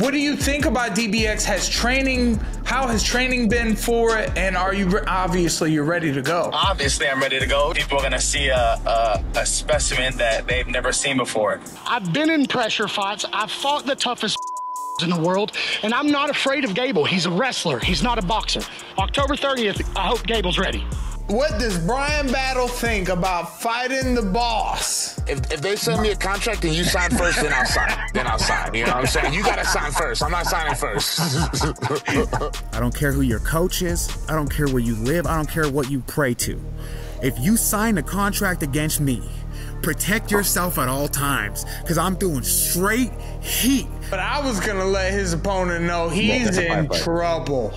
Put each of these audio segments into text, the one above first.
What do you think about DBX? How has training been for it? And are you, obviously you're ready to go? Obviously I'm ready to go. People are gonna see a specimen that they've never seen before. I've been in pressure fights. I've fought the toughest in the world, and I'm not afraid of Gable. He's a wrestler. He's not a boxer. October 30th, I hope Gable's ready. What does Bryan Battle think about fighting the boss? If they send me a contract and you sign first, then I'll sign. Then I'll sign. You know what I'm saying? You gotta sign first. I'm not signing first. I don't care who your coach is. I don't care where you live. I don't care what you pray to. If you sign a contract against me, protect yourself at all times, because I'm doing straight heat. But I was gonna let his opponent know he's in trouble.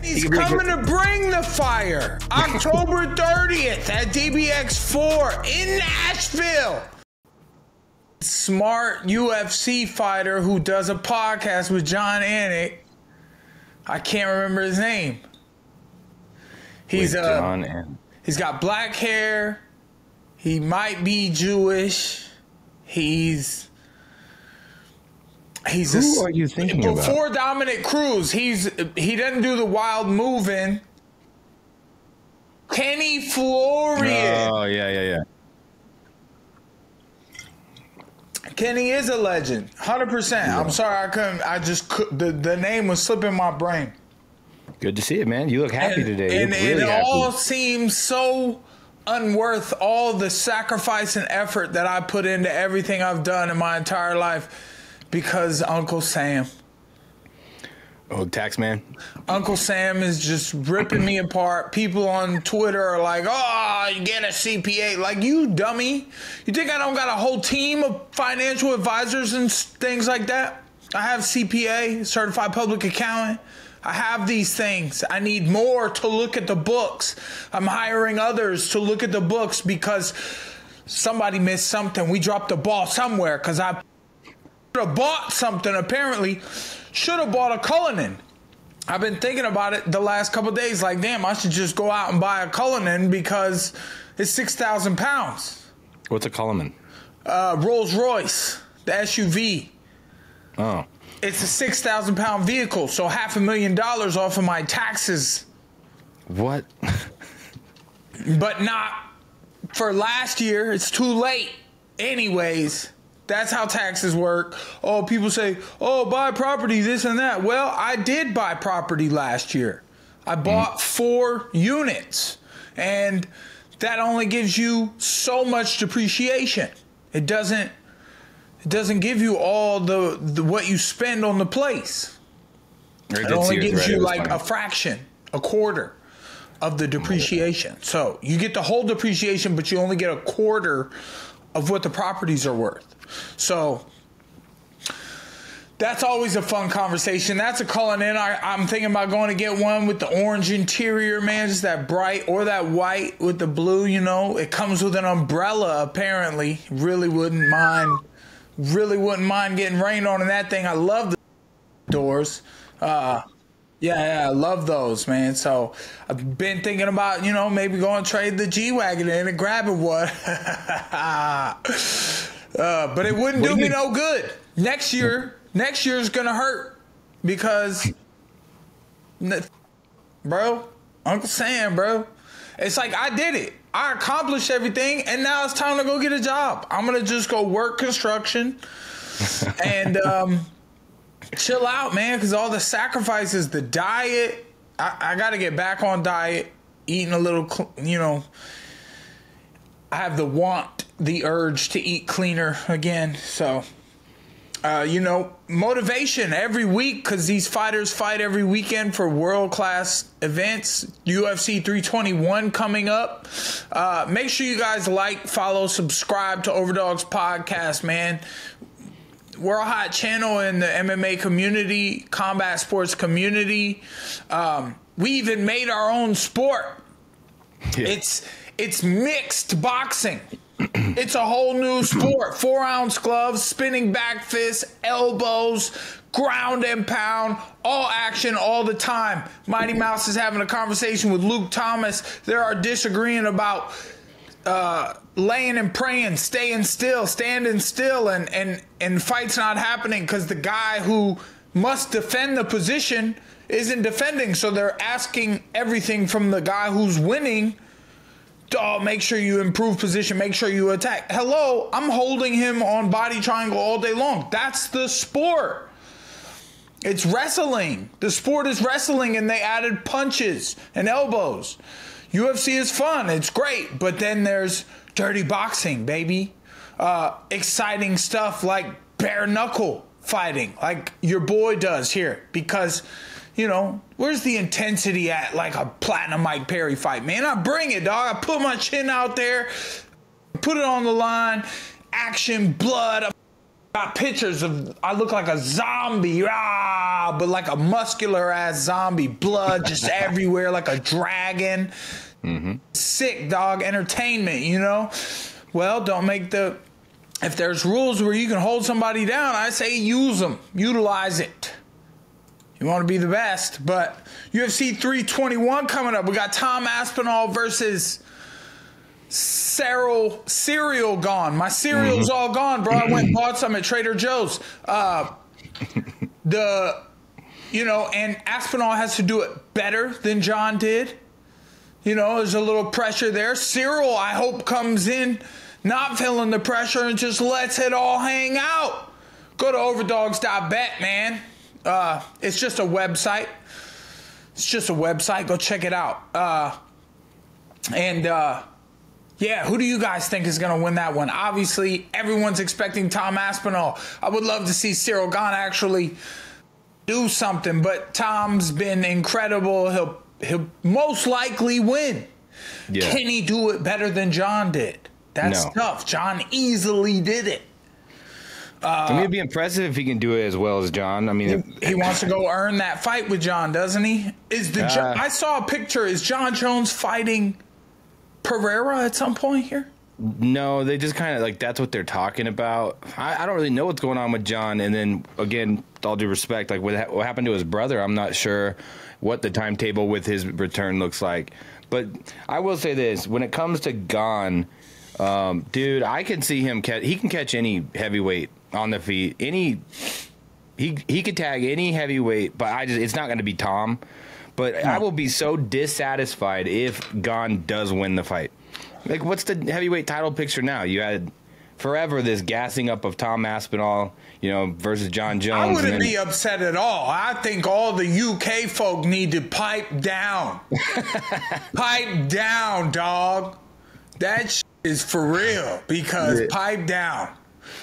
He's coming to bring the fire. October 30th at DBX 4 in Nashville. Smart UFC fighter who does a podcast with Jon Anik. I can't remember his name. He's he's got black hair. He might be Jewish. Who are you thinking about? Before Dominic Cruz, he doesn't do the wild moving. Kenny Florian. Oh yeah. Kenny is a legend, 100%. Yeah. I'm sorry I couldn't. The name was slipping my brain. Good to see it, man. You look happy today. And really it happy. all seems so unworth all the sacrifice and effort that I put into everything I've done in my entire life. Because Uncle Sam. Oh, tax man. Uncle Sam is just ripping me apart. People on Twitter are like, oh, you get a CPA. Like, you dummy. You think I don't got a whole team of financial advisors and things like that? I have CPA, Certified Public Accountant. I have these things. I need more to look at the books. I'm hiring others to look at the books because somebody missed something. We dropped the ball somewhere because I should have bought something, apparently. Should have bought a Cullinan. I've been thinking about it the last couple of days. Like, damn, I should just go out and buy a Cullinan because it's 6,000 pounds. What's a Cullinan? Rolls Royce, the SUV. Oh. It's a 6,000 pound vehicle, so $500,000 off of my taxes. What? But not for last year. It's too late. Anyways. That's how taxes work. Oh, people say, oh, buy property, this and that. Well, I did buy property last year. I bought 4 units, and that only gives you so much depreciation. It doesn't give you all the what you spend on the place. It only gives you like a fraction, a quarter of the depreciation. So you get the whole depreciation, but you only get a quarter of what the properties are worth. So that's always a fun conversation. That's a Cullinan. I'm thinking about going to get one with the orange interior, man, just that bright, or that white with the blue, you know. It comes with an umbrella, apparently. Really wouldn't mind getting rained on in that thing. I love the doors. Yeah, I love those, man. So I've been thinking about, you know, maybe going to trade the G-Wagon in and grabbing one. But it wouldn't do me no good. Next year's going to hurt because, bro, Uncle Sam, bro. It's like I did it. I accomplished everything, and now it's time to go get a job. I'm going to just go work construction and chill out, man, because all the sacrifices, the diet, I got to get back on diet, eating a little, you know. I have the urge to eat cleaner again. So, you know, motivation every week because these fighters fight every weekend for world-class events. UFC 321 coming up. Make sure you guys like, follow, subscribe to Overdogs Podcast, man. We're a hot channel in the MMA community, combat sports community. We even made our own sport. Yeah. It's mixed boxing. It's a whole new sport. 4-ounce gloves, spinning back fists, elbows, ground and pound, all action all the time. Mighty Mouse is having a conversation with Luke Thomas. They are disagreeing about laying and praying, staying still, standing still, and fights not happening because the guy who must defend the position isn't defending. So they're asking everything from the guy who's winning. Oh, make sure you improve position. Make sure you attack. Hello, I'm holding him on body triangle all day long. That's the sport. It's wrestling. The sport is wrestling, and they added punches and elbows. UFC is fun. It's great. But then there's dirty boxing, baby. Exciting stuff like bare knuckle fighting, like your boy does here. Because, you know, where's the intensity at like a Platinum Mike Perry fight, man? I bring it, dog. I put my chin out there, put it on the line, action, blood. I got pictures of, I look like a zombie, but like a muscular ass zombie, blood just everywhere, like a dragon. Sick, dog. Entertainment, you know? Well, don't make if there's rules where you can hold somebody down, I say use them, utilize it. You want to be the best. But UFC 321 coming up. We got Tom Aspinall versus cereal gone. My cereal's all gone, bro. I went and bought some at Trader Joe's. You know, and Aspinall has to do it better than Jon did. You know, there's a little pressure there. Cyril, I hope, comes in not feeling the pressure and just lets it all hang out. Go to overdogs.bet, man. It's just a website. It's just a website. Go check it out. Yeah, who do you guys think is going to win that one? Obviously, everyone's expecting Tom Aspinall. I would love to see Cyril Gane actually do something, but Tom's been incredible. He'll most likely win. Yeah. Can he do it better than Jon did? That's tough. Jon easily did it. I mean, it'd be impressive if he can do it as well as Jon. I mean, he wants to go earn that fight with Jon, doesn't he? I saw a picture. Is Jon Jones fighting Pereira at some point here? No, they just kind of like that's what they're talking about. I don't really know what's going on with Jon. And then again, with all due respect, like what happened to his brother, I'm not sure what the timetable with his return looks like. But I will say this: when it comes to Gane, dude, I can see him he can catch any heavyweight on the feet. He could tag any heavyweight, but it's not going to be Tom. But I will be so dissatisfied if Gane does win the fight. Like, what's the heavyweight title picture now? You had forever this gassing up of Tom Aspinall, you know, versus Jon Jones. I wouldn't be upset at all. I think all the UK folk need to pipe down. Pipe down, dog. That shit is for real because pipe down.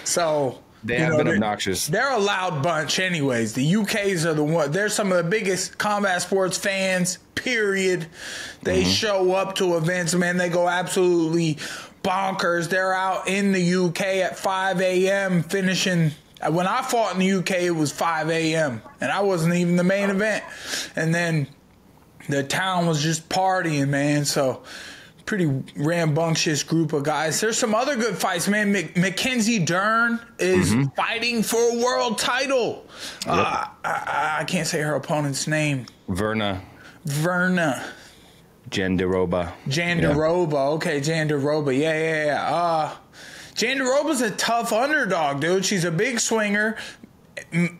So they have been obnoxious. They're a loud bunch anyways. The UKs are the one. They're some of the biggest combat sports fans, period. They show up to events, man. They go absolutely bonkers. They're out in the UK at 5 a.m. finishing. When I fought in the UK, it was 5 a.m. and I wasn't even the main event. And then the town was just partying, man. So pretty rambunctious group of guys. There's some other good fights, man. Mackenzie Dern is fighting for a world title. I can't say her opponent's name. Verna. Jandiroba. Okay, Jandiroba. Yeah. Jandiroba's a tough underdog, dude. She's a big swinger.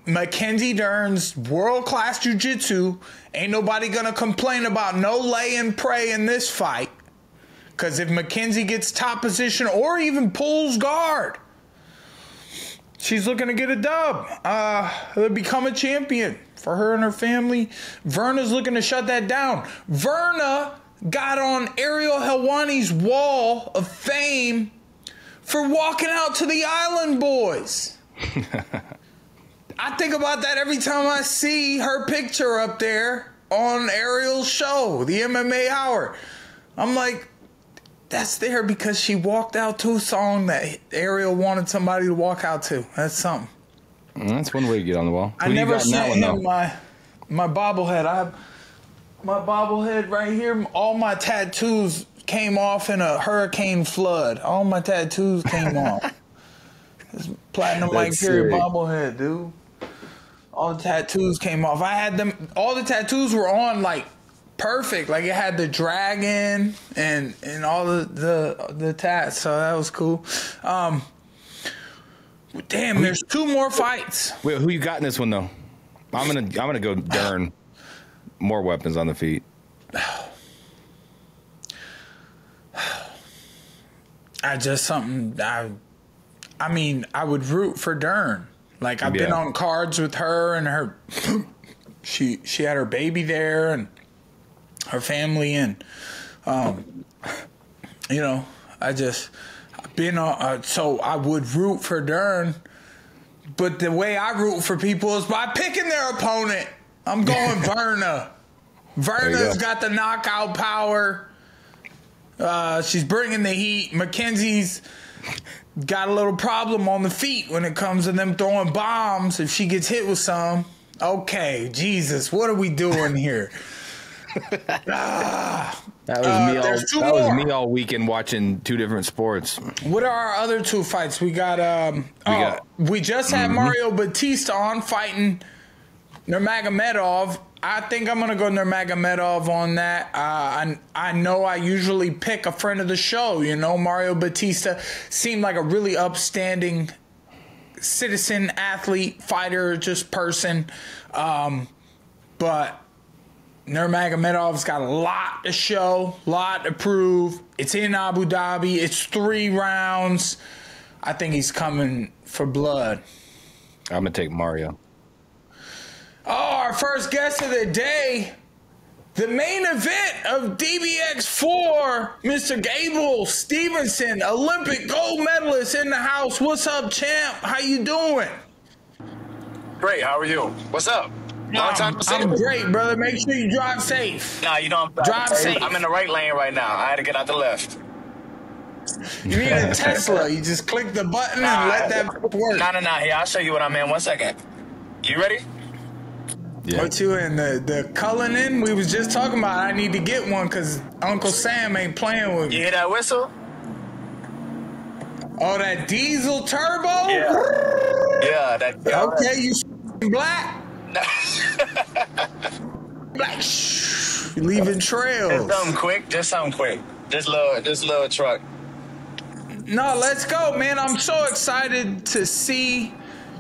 Mackenzie Dern's world-class jiu-jitsu. Ain't nobody gonna complain about no lay and pray in this fight. Because if Mackenzie gets top position or even pulls guard, she's looking to get a dub. They'll become a champion for her and her family. Verna's looking to shut that down. Verna got on Ariel Helwani's wall of fame for walking out to the Island Boys. I think about that every time I see her picture up there on Ariel's show, the MMA Hour. I'm like, that's there because she walked out to a song that Ariel wanted somebody to walk out to. That's something. That's one way to get on the wall. I never sent him my bobblehead. I have my bobblehead right here. All my tattoos came off in a hurricane flood. All my tattoos came off. This Platinum Mike Perry bobblehead, dude. All the tattoos came off. I had them. All the tattoos were on like perfect. Like it had the dragon and all the tats. So that was cool. Damn, there's 2 more fights. Wait, who you got in this one though? I'm gonna go Dern. More weapons on the feet. I mean, I would root for Dern. Like I've been on cards with her and her. She had her baby there and her family and, you know, I've been on. So I would root for Dern, but the way I root for people is by picking their opponent. I'm going Verna. Verna's got the knockout power. She's bringing the heat. Mackenzie's got a little problem on the feet when it comes to them throwing bombs. If she gets hit with some, okay, Jesus, what are we doing here? That was me all weekend watching 2 different sports. What are our other 2 fights? We we just had Mario Batista on fighting Nurmagomedov. I think I'm going to go Nurmagomedov on that. I know I usually pick a friend of the show. You know, Mario Batista seemed like a really upstanding citizen, athlete, fighter, just person. But Nurmagomedov's got a lot to show, a lot to prove. It's in Abu Dhabi. It's 3 rounds. I think he's coming for blood. I'm going to take Mario. Oh, our first guest of the day, the main event of DBX4, Mr. Gable Steveson, Olympic gold medalist in the house. What's up, champ? How you doing? Great. How are you? What's up? Long time no see. I'm great, brother. Make sure you drive safe. Nah, you know, Drive safe. I'm in the right lane right now. I had to get out the left. You need a Tesla. You just click the button and let that work. No. Here, I'll show you what I'm in. 1 second. You ready? Yeah. What you in the Cullinan? We was just talking about I need to get one because Uncle Sam ain't playing with me. You hear that whistle? Oh, that diesel turbo? Yeah, that. Okay, you black? Black. Leaving trails. Just something quick. This little truck. No, let's go, man. I'm so excited to see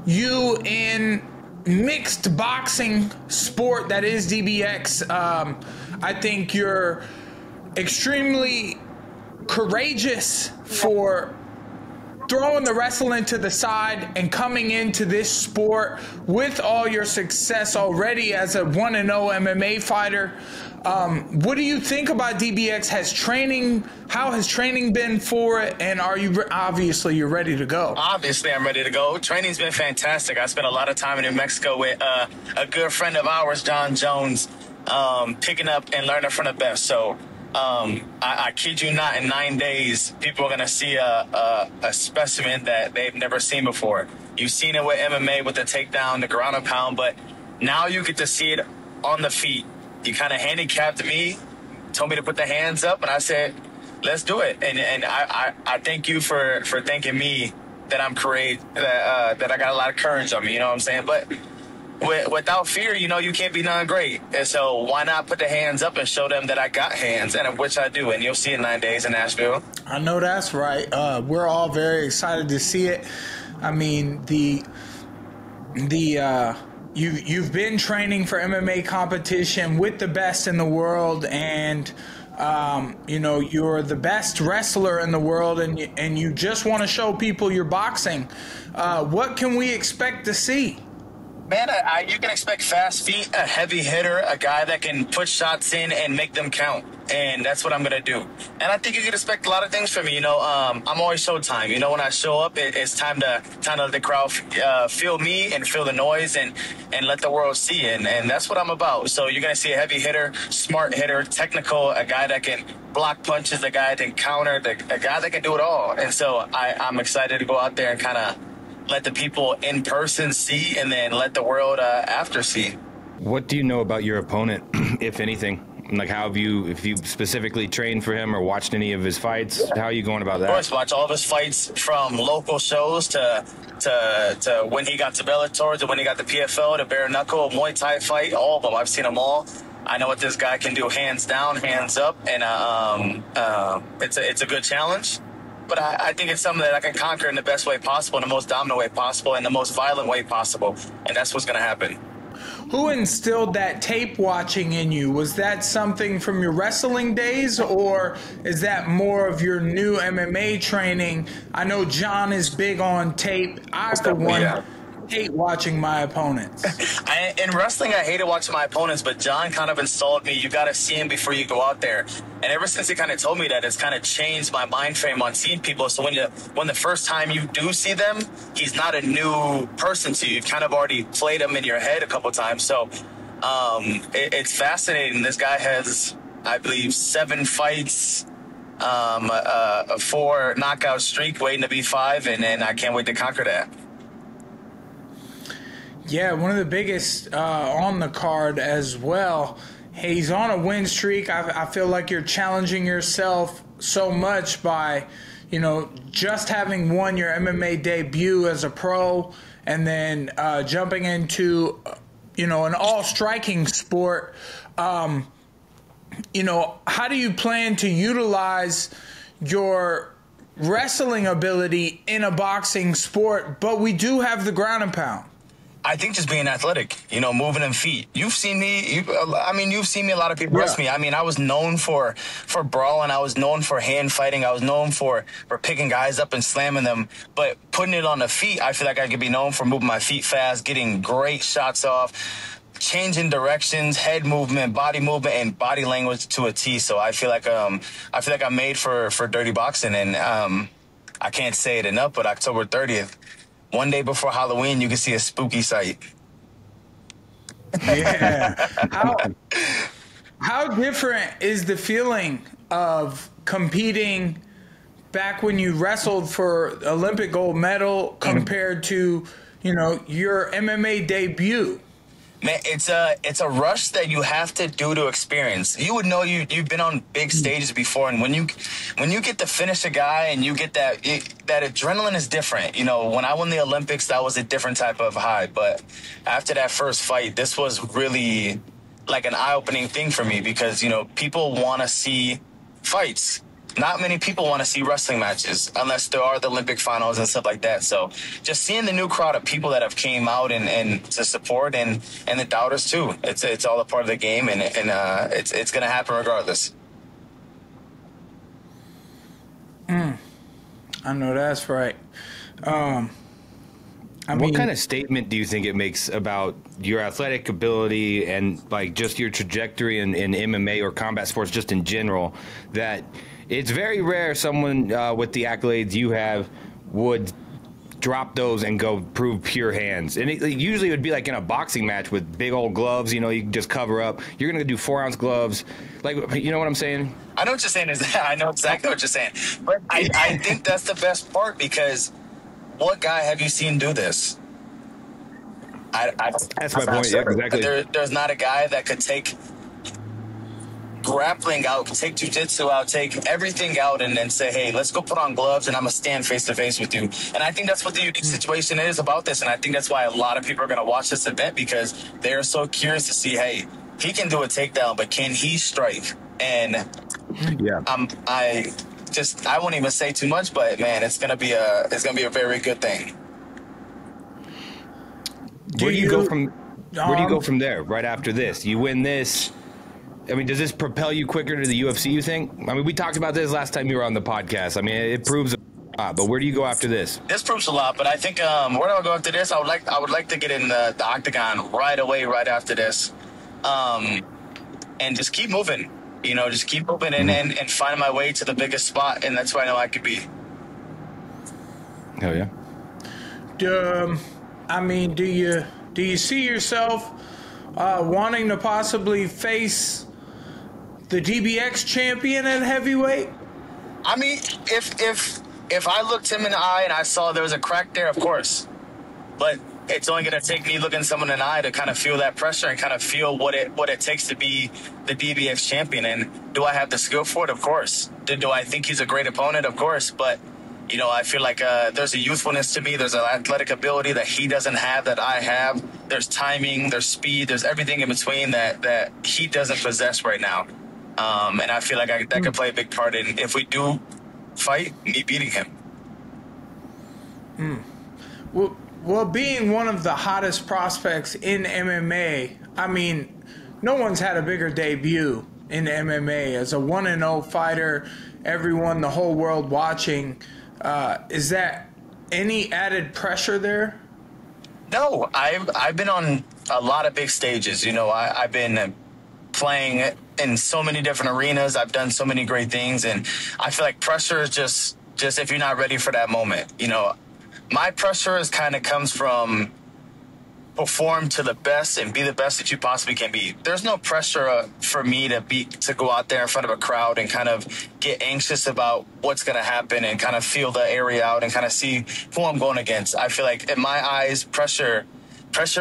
you in mixed boxing sport that is DBX. I think you're extremely courageous for throwing the wrestling to the side and coming into this sport with all your success already as a 1-0 MMA fighter. What do you think about DBX? How has training been for it? And are you, obviously you're ready to go? Obviously I'm ready to go. Training's been fantastic. I spent a lot of time in New Mexico with a good friend of ours, Jon Jones, picking up and learning from the best. So I kid you not, in 9 days, people are going to see a specimen that they've never seen before. You've seen it with MMA, with the takedown, the ground and pound, but now you get to see it on the feet. You kind of handicapped me, told me to put the hands up, and I said, let's do it. And I thank you for thanking me that I'm courageous, that I got a lot of courage on me, you know what I'm saying? But without fear, you know, you can't be none great. And so why not put the hands up and show them that I got hands, and of which I do. And you'll see in 9 days in Nashville. I know that's right. We're all very excited to see it. I mean, you've been training for MMA competition with the best in the world, and you know, you're the best wrestler in the world, and you just want to show people you're boxing. What can we expect to see? Man, you can expect fast feet, a heavy hitter, a guy that can put shots in and make them count. And that's what I'm going to do. And I think you can expect a lot of things from me. You know, I'm always showtime. You know, when I show up, it's time to let the crowd feel me and feel the noise and let the world see it. And that's what I'm about. So you're going to see a heavy hitter, smart hitter, technical, a guy that can block punches, a guy that can counter, a guy that can do it all. And so I'm excited to go out there and kind of let the people in person see, and then let the world after see. What do you know about your opponent, if anything? Like, if you specifically trained for him or watched any of his fights? How are you going about that? Of course, watch all of his fights from local shows to when he got to Bellator, to when he got the PFL, the bare knuckle, Muay Thai fight, all of them. I've seen them all. I know what this guy can do, hands down, hands up, and it's a good challenge. But I think it's something that I can conquer in the best way possible, in the most dominant way possible, in the most violent way possible, and that's what's going to happen. Who instilled that tape watching in you? Was that something from your wrestling days, or is that more of your new MMA training? I know Jon is big on tape. I, for one, hate watching my opponents. In wrestling, I hated watching my opponents, but Jon kind of installed me, you got to see him before you go out there. And ever since he kind of told me that, it's kind of changed my mind frame on seeing people. So when the first time you do see them, he's not a new person to you. You've kind of already played him in your head a couple times. So it's fascinating. This guy has, I believe, 7 fights, a 4 knockout streak waiting to be 5, and I can't wait to conquer that. Yeah, one of the biggest on the card as well. He's on a win streak. I feel like you're challenging yourself so much by, you know, just having won your MMA debut as a pro and then jumping into, you know, an all-striking sport. You know, how do you plan to utilize your wrestling ability in a boxing sport? But we do have the ground and pound. I think just being athletic, you know, moving in feet. You've seen me. You've seen me. A lot of people wrestle me. I mean, I was known for brawling. I was known for hand fighting. I was known for picking guys up and slamming them. But putting it on the feet, I feel like I could be known for moving my feet fast, getting great shots off, changing directions, head movement, and body language to a T. So I feel like I'm made for dirty boxing, and I can't say it enough. But October 30th. One day before Halloween, you can see a spooky sight. Yeah. How different is the feeling of competing back when you wrestled for Olympic gold medal compared to, you know, your MMA debut? Man, it's a rush that you have to do to experience. You would know you've been on big stages before, and when you get to finish a guy and you get that adrenaline is different. You know, when I won the Olympics, that was a different type of high. But after that first fight, this was really like an eye-opening thing for me because, you know, people want to see fights. Not many people want to see wrestling matches unless there are the Olympic finals and stuff like that. So just seeing the new crowd of people that have came out and to support and the doubters too. It's all a part of the game, and it's going to happen regardless. I know that's right. What kind of statement do you think it makes about your athletic ability and like just your trajectory in MMA or combat sports just in general, that it's very rare someone with the accolades you have would drop those and go prove pure hands? And it usually would be like in a boxing match with big old gloves, you know, you can just cover up. You're going to do 4-ounce gloves. Like, you know what I'm saying? I know what you're saying. I know exactly what you're saying. But I think that's the best part because what guy have you seen do this? That's my point. Yeah, exactly. There's not a guy that could take grappling out, take jiu-jitsu out, take everything out, and then say, hey, let's go put on gloves and I'm going to stand face-to-face with you. And I think that's what the unique situation is about this. And I think that's why a lot of people are going to watch this event because they're so curious to see, hey, he can do a takedown, but can he strike? And yeah, I won't even say too much, but man, it's gonna be a very good thing. Where do you go from there? Right after this, you win this. I mean, does this propel you quicker to the UFC? You think? I mean, we talked about this last time you were on the podcast. I mean, it proves a lot. But where do you go after this? This proves a lot, but I think where do I go after this? I would like to get in the octagon right away, right after this, and just keep moving. You know, just keep moving and find my way to the biggest spot, and that's where I know I could be. Hell yeah. I mean, do you see yourself wanting to possibly face the DBX champion at heavyweight? I mean, if I looked him in the eye and I saw there was a crack there, of course. But it's only going to take me looking someone in the eye to kind of feel that pressure and kind of feel what it takes to be the DBX champion. And do I have the skill for it? Of course. Do I think he's a great opponent? Of course. But You know, I feel like there's a youthfulness to me. There's an athletic ability that he doesn't have that I have. There's timing, there's speed, there's everything in between that he doesn't possess right now. And I feel like that could play a big part in, if we do fight, me beating him. Well, being one of the hottest prospects in MMA, I mean, no one's had a bigger debut in MMA as a 1-0 fighter. Everyone, the whole world watching. Is that any added pressure there? No, I've been on a lot of big stages. You know, I've been playing in so many different arenas. I've done so many great things, and I feel like pressure is just if you're not ready for that moment. You know, my pressure is kind of comes from perform to the best and be the best that you possibly can be. There's no pressure for me to go out there in front of a crowd and kind of get anxious about what's going to happen and kind of feel the area out and kind of see who I'm going against. I feel like in my eyes, pressure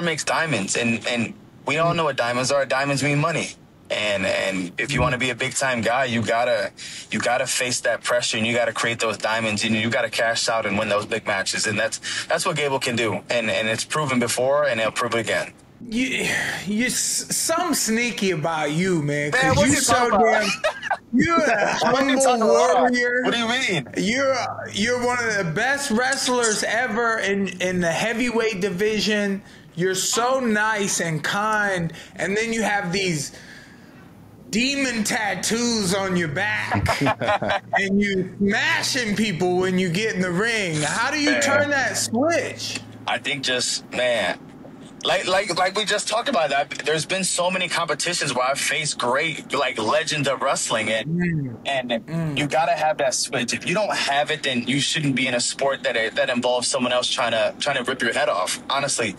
makes diamonds, and we all know what diamonds are. Diamonds mean money. And if you want to be a big time guy, you gotta face that pressure, and you gotta create those diamonds, and you gotta cash out and win those big matches. And that's what Gable can do. And it's proven before, and he'll prove it again. You something sneaky about you, man. Man, Cause you so damn. You're a humble warrior. What do you mean? You're one of the best wrestlers ever in the heavyweight division. You're so nice and kind, and then you have these demon tattoos on your back and you smashing people when you get in the ring. How do you turn that switch? I think just, man, like we just talked about that. There's been so many competitions where I've faced great, like, legends of wrestling, and you gotta have that switch. If you don't have it, then you shouldn't be in a sport that involves someone else trying to rip your head off, honestly.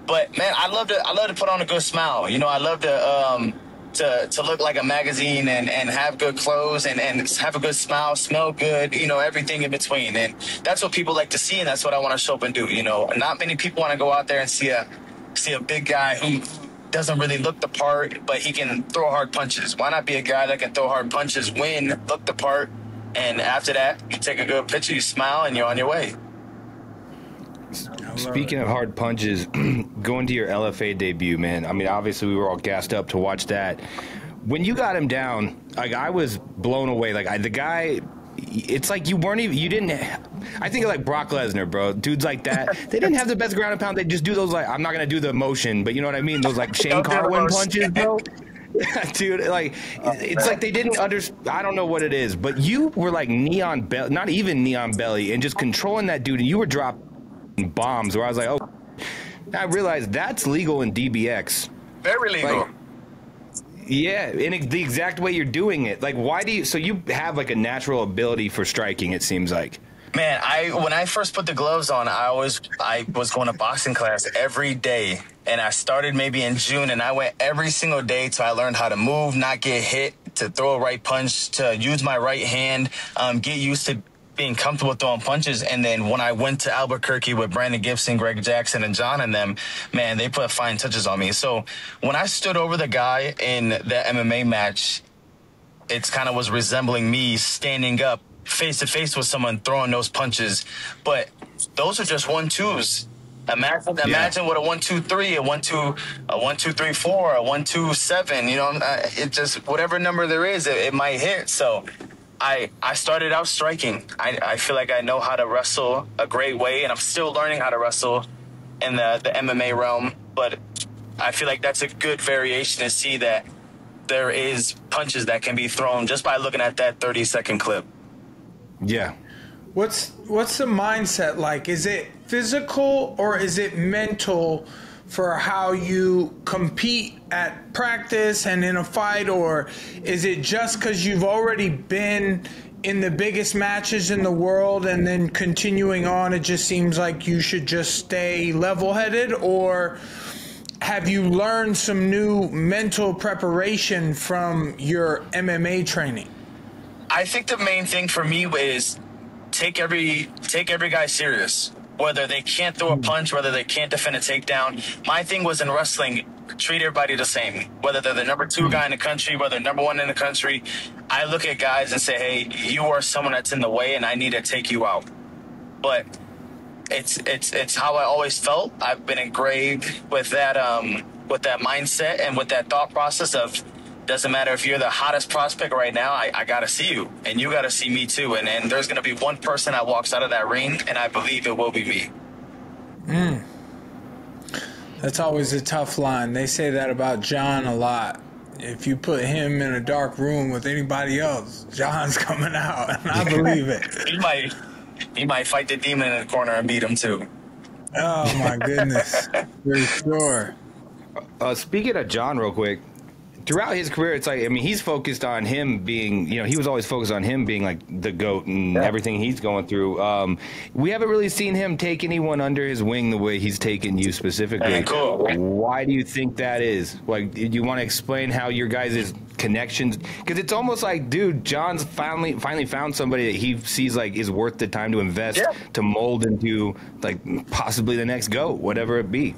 But man, I love to put on a good smile. You know, I love to look like a magazine and have good clothes and have a good smile, smell good, you know, everything in between. And that's what people like to see, and that's what I want to show up and do. You know, not many people want to go out there and see a big guy who doesn't really look the part, but he can throw hard punches. Why not be a guy that can throw hard punches, win, look the part, and after that, you take a good picture, you smile, and you're on your way. Speaking of hard punches, going to your LFA debut, man. I mean, obviously we were all gassed up to watch that. When you got him down, like, I was blown away. Like, the guy, it's like you didn't. I think of like Brock Lesnar, bro. Dudes like that, they didn't have the best ground and pound. They just do those, like, I'm not gonna do the motion, but you know what I mean. Those like Shane Carwin punches, bro. Dude, like, it's like they didn't understand. I don't know what it is, but you were like neon belly, not even neon belly, and just controlling that dude, and you were dropping bombs where I was like, oh, I realized that's legal in DBX. Very legal. Like, yeah, in the exact way you're doing it. Like, why do you? So you have like a natural ability for striking, it seems like. Man, when I first put the gloves on, I was going to boxing class every day, and I started maybe in June, and I went every single day till I learned how to move, not get hit, to throw a right punch, to use my right hand, get used to being comfortable throwing punches. And then when I went to Albuquerque with Brandon Gibson, Greg Jackson, and John and them, man, they put fine touches on me. So when I stood over the guy in the MMA match, it kind of was resembling me standing up face to face with someone throwing those punches. But those are just 1-2s. Imagine what a 1-2-3, a 1-2-3-4, a 1-2-7. You know, it just, whatever number there is, it might hit. So I started out striking. I feel like I know how to wrestle a great way, and I'm still learning how to wrestle in the MMA realm. But I feel like that's a good variation to see that there is punches that can be thrown just by looking at that 30-second clip. Yeah. What's the mindset like? Is it physical or is it mental for how you compete at practice and in a fight, or is it just because you've already been in the biggest matches in the world and then continuing on, it just seems like you should just stay level-headed? Or have you learned some new mental preparation from your MMA training? I think the main thing for me is take every guy serious. Whether they can't throw a punch, whether they can't defend a takedown. My thing was, in wrestling, treat everybody the same. Whether they're the number 2 guy in the country, whether they're number 1 in the country, I look at guys and say, hey, you are someone that's in the way, and I need to take you out. but it's how I always felt. I've been engraved with that mindset and with that thought process of, doesn't matter if you're the hottest prospect right now, I got to see you, and you got to see me too. And there's going to be one person that walks out of that ring, and I believe it will be me. That's always a tough line. They say that about Jon a lot. If you put him in a dark room with anybody else, Jon's coming out, and I believe it. He might fight the demon in the corner and beat him too. Oh my goodness, for sure. Speaking of Jon real quick, throughout his career, it's like, I mean, he's focused on him being, you know, he was always focused on him being like the GOAT and everything he's going through. We haven't really seen him take anyone under his wing the way he's taken you specifically. Cool. Why do you think that is? Like, do you want to explain how your guys' connections? Because it's almost like, dude, Jon's finally found somebody that he sees like is worth the time to invest to mold into like possibly the next GOAT, whatever it be.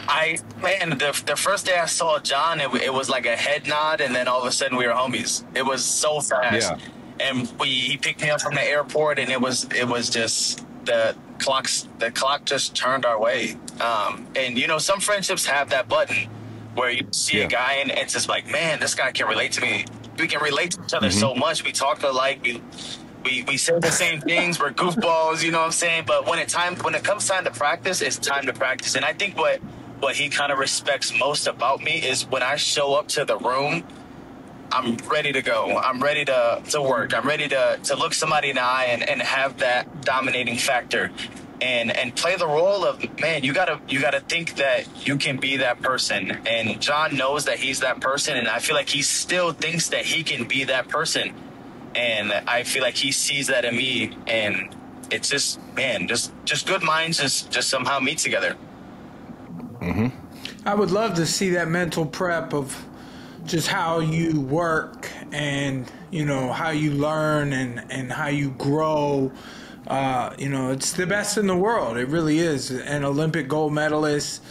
The first day I saw Jon, it was like a head nod, and then all of a sudden we were homies. It was so fast. Yeah. And he picked me up from the airport, and it was just the clock just turned our way. And you know, some friendships have that button where you see a guy and it's just like, man, this guy can relate to me. We can relate to each other so much. We talk alike. We say the same things. We're goofballs, you know what I'm saying? But when it comes time to practice, it's time to practice. And I think what he kind of respects most about me is when I show up to the room, I'm ready to go. I'm ready to work. I'm ready to look somebody in the eye and have that dominating factor and play the role of, man, you gotta think that you can be that person. And Jon knows that he's that person, and I feel like he still thinks that he can be that person. And I feel like he sees that in me, and it's just, man, just good minds just somehow meet together. I would love to see that mental prep of just how you work and, you know, how you learn and how you grow. You know, it's the best in the world. It really is. An Olympic gold medalist.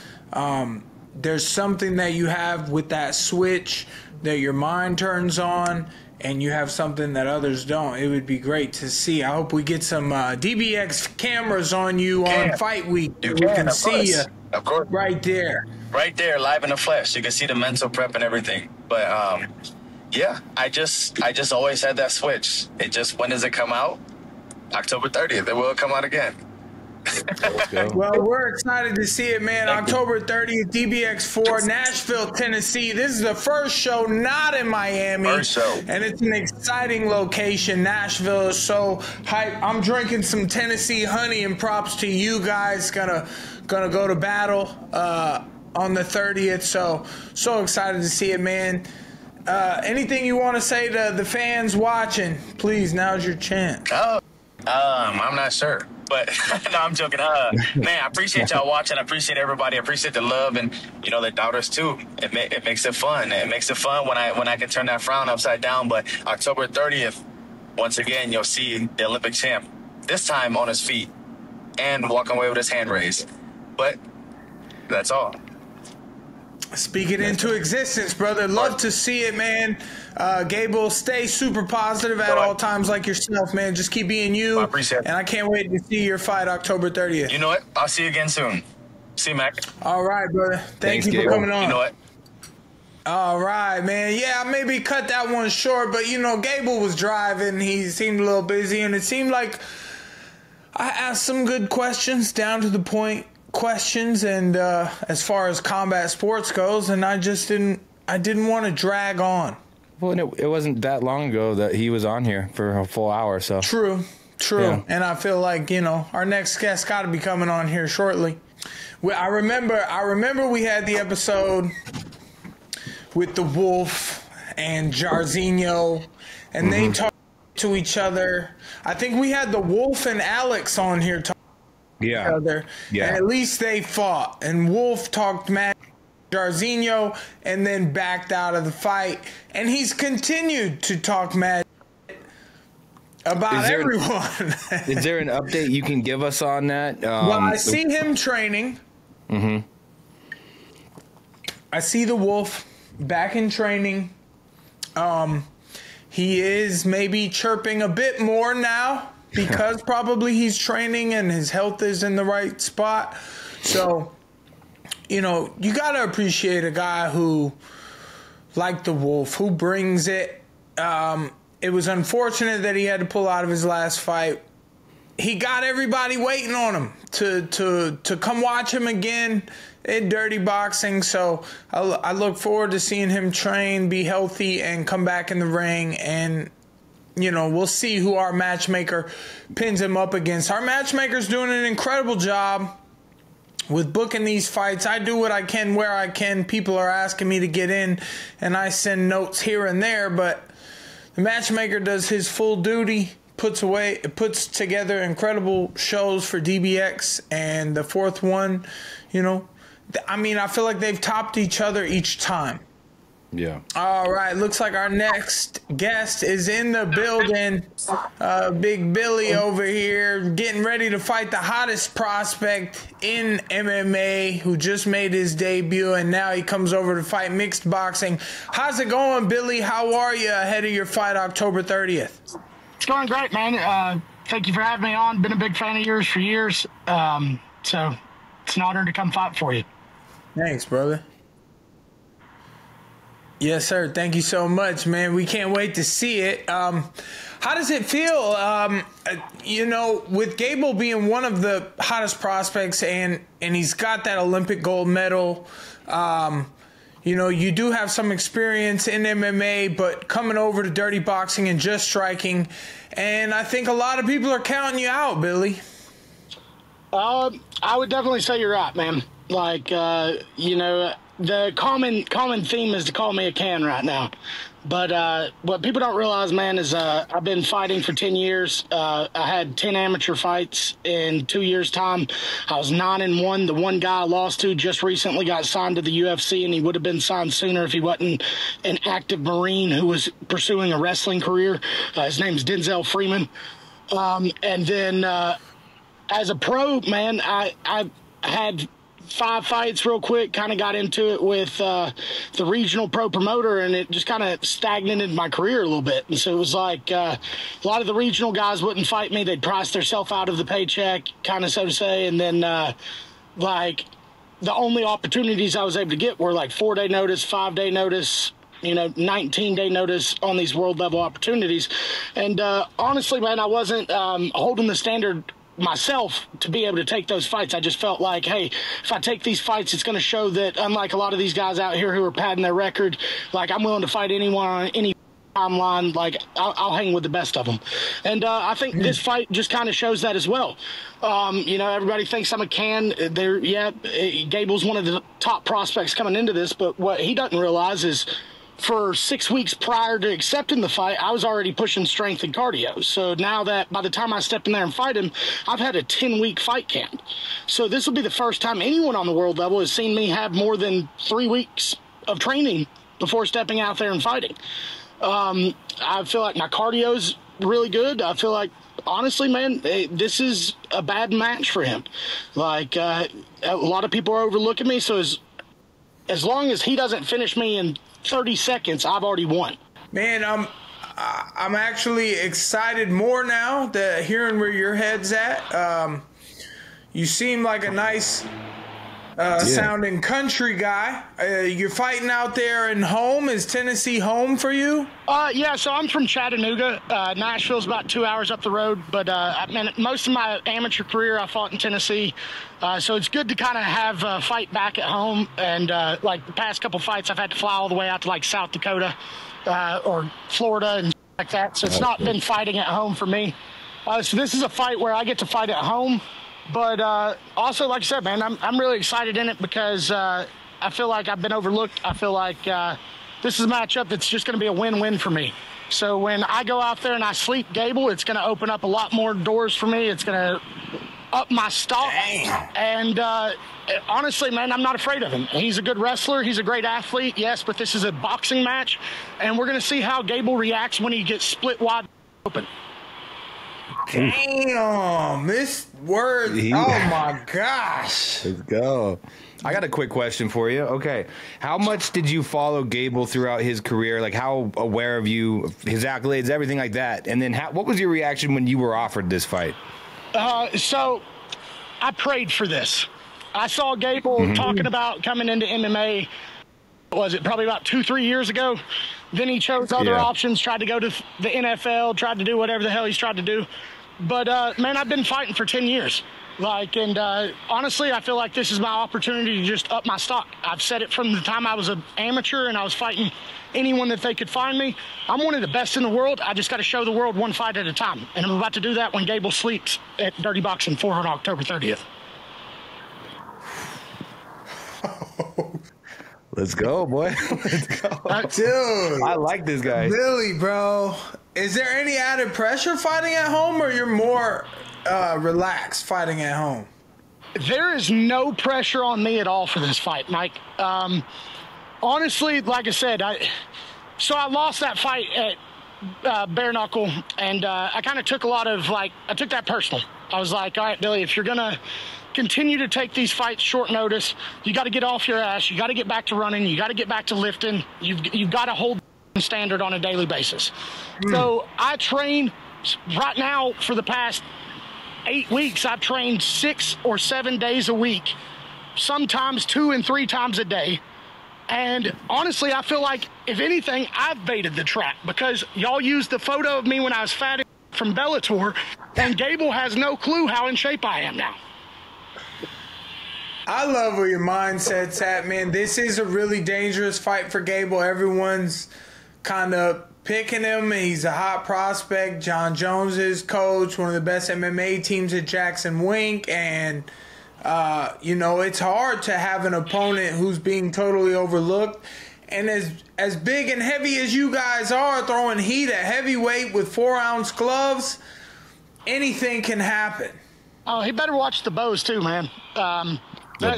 There's something that you have with that switch that your mind turns on, and you have something that others don't. It would be great to see. I hope we get some DBX cameras on you on Fight Week. We can see you. Of course. Right there, live in the flesh. You can see the mental prep and everything. But yeah, I just always had that switch. It just, when does it come out? October 30th. It will come out again. Well, we're excited to see it, man. October 30th, DBX4, Nashville, Tennessee. This is the first show not in Miami. First show. And it's an exciting location. Nashville is so hype. I'm drinking some Tennessee honey, and props to you guys. Gonna go to battle on the 30th. So excited to see it, man. Anything you want to say to the fans watching? Please, now's your chance. I'm not sure, but no, I'm joking. Man, I appreciate y'all watching. I appreciate everybody. I appreciate the love, and you know, the doubters too. It makes it fun. It makes it fun when I can turn that frown upside down. But October 30th, once again, you'll see the Olympic champ, this time on his feet and walking away with his hand raised. But that's all. Speak it into existence, brother. Love to see it, man. Gable, stay super positive at all times like yourself, man. Just keep being you. I appreciate it. And I can't wait to see your fight October 30th. You know what? I'll see you again soon. See you, Mac. All right, brother. Thanks you Gable. for coming on. You know what? All right, man. Yeah, I maybe cut that one short, but, you know, Gable was driving. He seemed a little busy, and it seemed like I asked some good questions, down to the point questions, and as far as combat sports goes, and I didn't want to drag on. Well, it wasn't that long ago that he was on here for a full hour, so. True. Yeah. And I feel like, you know, our next guest got to be coming on here shortly. I remember we had the episode with the Wolf and Jairzinho, and they talked to each other. I think we had the Wolf and Alex on here talking to each other, and at least they fought. And Wolf talked mad Jairzinho and then backed out of the fight, and he's continued to talk mad about everyone. Is there an update you can give us on that? Well, I see him training. I see the Wolf back in training. He is maybe chirping a bit more now because probably he's training and his health is in the right spot. So, you know, you got to appreciate a guy who, like the Wolf, who brings it. It was unfortunate that he had to pull out of his last fight. He got everybody waiting on him to come watch him again in dirty boxing. So I look forward to seeing him train, be healthy, and come back in the ring. And, you know, we'll see who our matchmaker pins him up against. Our matchmaker's doing an incredible job with booking these fights. I do what I can where I can. People are asking me to get in, and I send notes here and there, but the matchmaker does his full duty, puts together incredible shows for DBX, and the fourth one, you know, I mean, I feel like they've topped each other each time. Yeah. All right. Looks like our next guest is in the building. Big Billy over here getting ready to fight the hottest prospect in MMA who just made his debut, and now he comes over to fight mixed boxing. How's it going, Billy? How are you ahead of your fight October 30th? It's going great, man. Thank you for having me on. Been a big fan of yours for years. So it's an honor to come fight for you. Thanks, brother. Yes, sir. Thank you so much, man. We can't wait to see it. How does it feel, you know, with Gable being one of the hottest prospects and he's got that Olympic gold medal, you know, you do have some experience in MMA, but coming over to dirty boxing and just striking, and I think a lot of people are counting you out, Billy. I would definitely say you're right, man. Like, you know, the common theme is to call me a can right now. But what people don't realize, man, is I've been fighting for 10 years. I had 10 amateur fights in 2 years' time. I was 9-1. The one guy I lost to just recently got signed to the UFC, and he would have been signed sooner if he wasn't an active Marine who was pursuing a wrestling career. His name's Denzel Freeman. And then as a pro, man, I had 5 fights real quick, kind of got into it with the regional pro promoter, and it just kind of stagnated my career a little bit. And so it was like a lot of the regional guys wouldn't fight me. They'd price themselves out of the paycheck, kind of so to say. And then like the only opportunities I was able to get were like 4-day notice, 5-day notice, you know, 19-day notice on these world level opportunities. And honestly, man, I wasn't holding the standard myself to be able to take those fights. I just felt like, hey, if I take these fights, it's going to show that unlike a lot of these guys out here who are padding their record, like I'm willing to fight anyone on any timeline. Like I'll hang with the best of them. And I think this fight just kind of shows that as well. You know, everybody thinks I'm a can. Gable's one of the top prospects coming into this, but what he doesn't realize is for 6 weeks prior to accepting the fight, I was already pushing strength and cardio. So now that by the time I step in there and fight him, I've had a 10-week fight camp. So this will be the first time anyone on the world level has seen me have more than 3 weeks of training before stepping out there and fighting. I feel like my cardio's really good. I feel like, honestly, man, this is a bad match for him. Like, a lot of people are overlooking me, so as long as he doesn't finish me in 30 seconds, I've already won. Man, I'm actually excited more now that hearing where your head's at. You seem like a nice sounding country guy. You're fighting out there in home. Is Tennessee home for you? Yeah, so I'm from Chattanooga. Nashville's about 2 hours up the road, but most of my amateur career I fought in Tennessee. So it's good to kind of have a fight back at home. And like the past couple fights, I've had to fly all the way out to like South Dakota or Florida and like that. So it's not been fighting at home for me. So this is a fight where I get to fight at home. But also, like I said, man, I'm really excited in it because I feel like I've been overlooked. I feel like this is a matchup that's just going to be a win-win for me. So when I go out there and I sleep Gable, it's going to open up a lot more doors for me. It's going to up my stock. And honestly, man, I'm not afraid of him. He's a good wrestler. He's a great athlete, yes, but this is a boxing match. And we're going to see how Gable reacts when he gets split wide open. Damn, this word. Oh my gosh. Let's go. I got a quick question for you. Okay. How much did you follow Gable throughout his career? Like, how aware of you, his accolades, everything like that? And then what was your reaction when you were offered this fight? So I prayed for this. I saw Gable talking about coming into MMA, was it probably about 2-3 years ago? Then he chose other options, tried to go to the NFL, tried to do whatever the hell he's tried to do. But, man, I've been fighting for 10 years. Honestly, I feel like this is my opportunity to just up my stock. I've said it from the time I was an amateur and I was fighting anyone that they could find me. I'm one of the best in the world. I just got to show the world one fight at a time. And I'm about to do that when Gable sleeps at Dirty Boxing 4 on October 30th. Let's go, boy. Let's go. Dude. I like this guy. Billy, bro. Is there any added pressure fighting at home, or you're more relaxed fighting at home? There is no pressure on me at all for this fight, Mike. Honestly, like I said, I lost that fight at bare knuckle, and I kind of took I took that personal. I was like, all right, Billy, if you're going to continue to take these fights short notice, you got to get off your ass. You got to get back to running. You got to get back to lifting. You've got to hold the standard on a daily basis. So I train right now for the past 8 weeks. I've trained 6 or 7 days a week, sometimes 2 and 3 times a day. And honestly, I feel like, if anything, I've baited the trap, because y'all used the photo of me when I was fat from Bellator, and Gable has no clue how in shape I am now. I love where your mindset's at, man. This is a really dangerous fight for Gable. Everyone's kind of picking him. He's a hot prospect. Jon Jones is coach, one of the best MMA teams at Jackson Wink. And, it's hard to have an opponent who's being totally overlooked. And as big and heavy as you guys are, throwing heat at heavyweight with 4-ounce gloves, anything can happen. Oh, he better watch the bows too, man. That's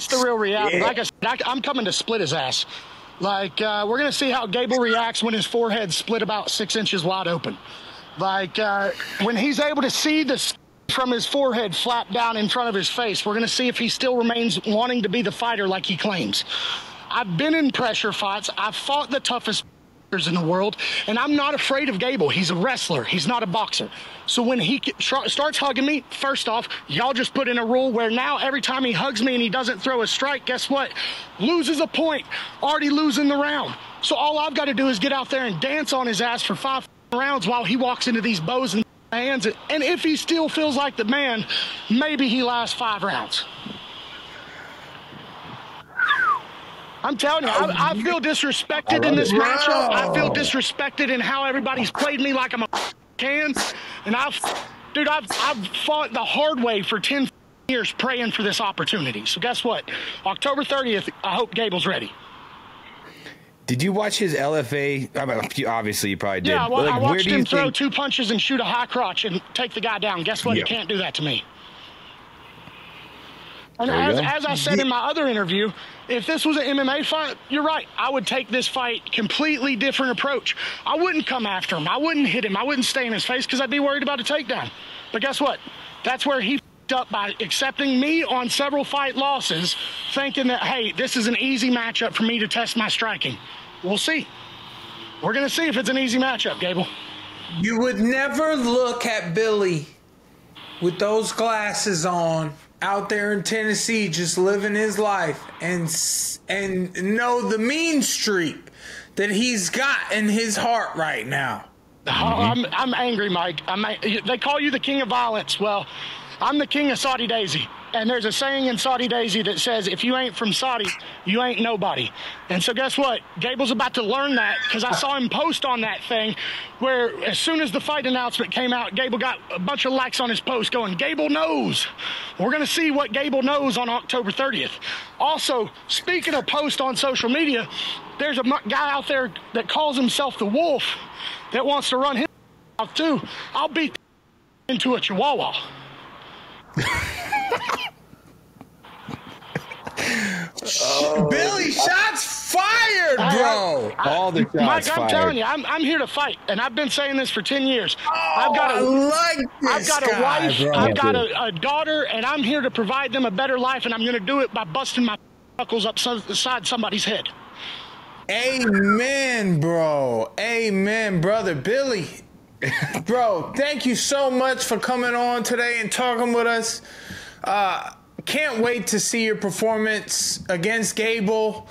the real reality. Yeah. Like I said, I'm coming to split his ass. We're going to see how Gable reacts when his forehead's split about 6 inches wide open. When he's able to see the from his forehead flap down in front of his face, we're going to see if he still remains wanting to be the fighter like he claims. I've been in pressure fights. I've fought the toughest in the world, and I'm not afraid of Gable. He's a wrestler. He's not a boxer. So when he starts hugging me, first off, y'all just put in a rule where now every time he hugs me and he doesn't throw a strike, guess what? Loses a point, already losing the round. So all I've got to do is get out there and dance on his ass for 5 rounds while he walks into these bows and hands. And if he still feels like the man, maybe he lasts 5 rounds. I'm telling you, I feel disrespected in this matchup. I feel disrespected in how everybody's played me like I'm a can. And I've fought the hard way for 10 years praying for this opportunity. So guess what? October 30th, I hope Gable's ready. Did you watch his LFA? I mean, obviously, you probably did. Yeah, well, I watched him throw 2 punches and shoot a high crotch and take the guy down. Guess what? He can't do that to me. And as I said in my other interview, if this was an MMA fight, you're right. I would take this fight completely different approach. I wouldn't come after him. I wouldn't hit him. I wouldn't stay in his face because I'd be worried about a takedown. But guess what? That's where he f***ed up by accepting me on several fight losses, thinking that, hey, this is an easy matchup for me to test my striking. We'll see. We're going to see if it's an easy matchup, Gable. You would never look at Billy with those glasses on out there in Tennessee just living his life and know the mean streak that he's got in his heart right now. I'm angry, Mike. They call you the king of violence. Well, I'm the king of Saudi Daisy. And there's a saying in Saudi Daisy that says, if you ain't from Saudi, you ain't nobody. And so guess what? Gable's about to learn that, because I saw him post on that thing where as soon as the fight announcement came out, Gable got a bunch of likes on his post going, Gable knows. We're going to see what Gable knows on October 30th. Also, speaking of posts on social media, there's a guy out there that calls himself the Wolf that wants to run his mouth too. I'll beat into a chihuahua. Billy, shots fired, bro. All the shots Mike, I'm fired. telling you, I'm here to fight, and I've been saying this for 10 years. I've got I like this I've got a guy, wife, bro. I've got a daughter, and I'm here to provide them a better life, and I'm going to do it by busting my knuckles upside somebody's head. Amen, bro. Amen, brother Billy. Bro, thank you so much for coming on today and talking with us. Can't wait to see your performance against Gable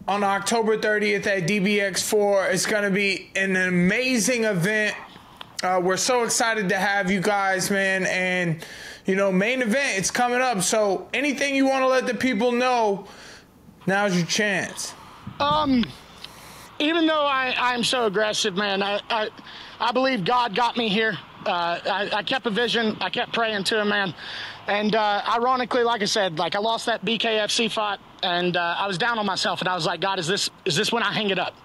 on October 30th at DBX4. It's going to be an amazing event. We're so excited to have you guys, man. And, you know, main event, it's coming up. So anything you want to let the people know, now's your chance. Even though I'm so aggressive, man, I believe God got me here. I kept a vision. I kept praying to him, man. And ironically, like I said, like I lost that BKFC fight, and I was down on myself, and I was like, God, is this when I hang it up?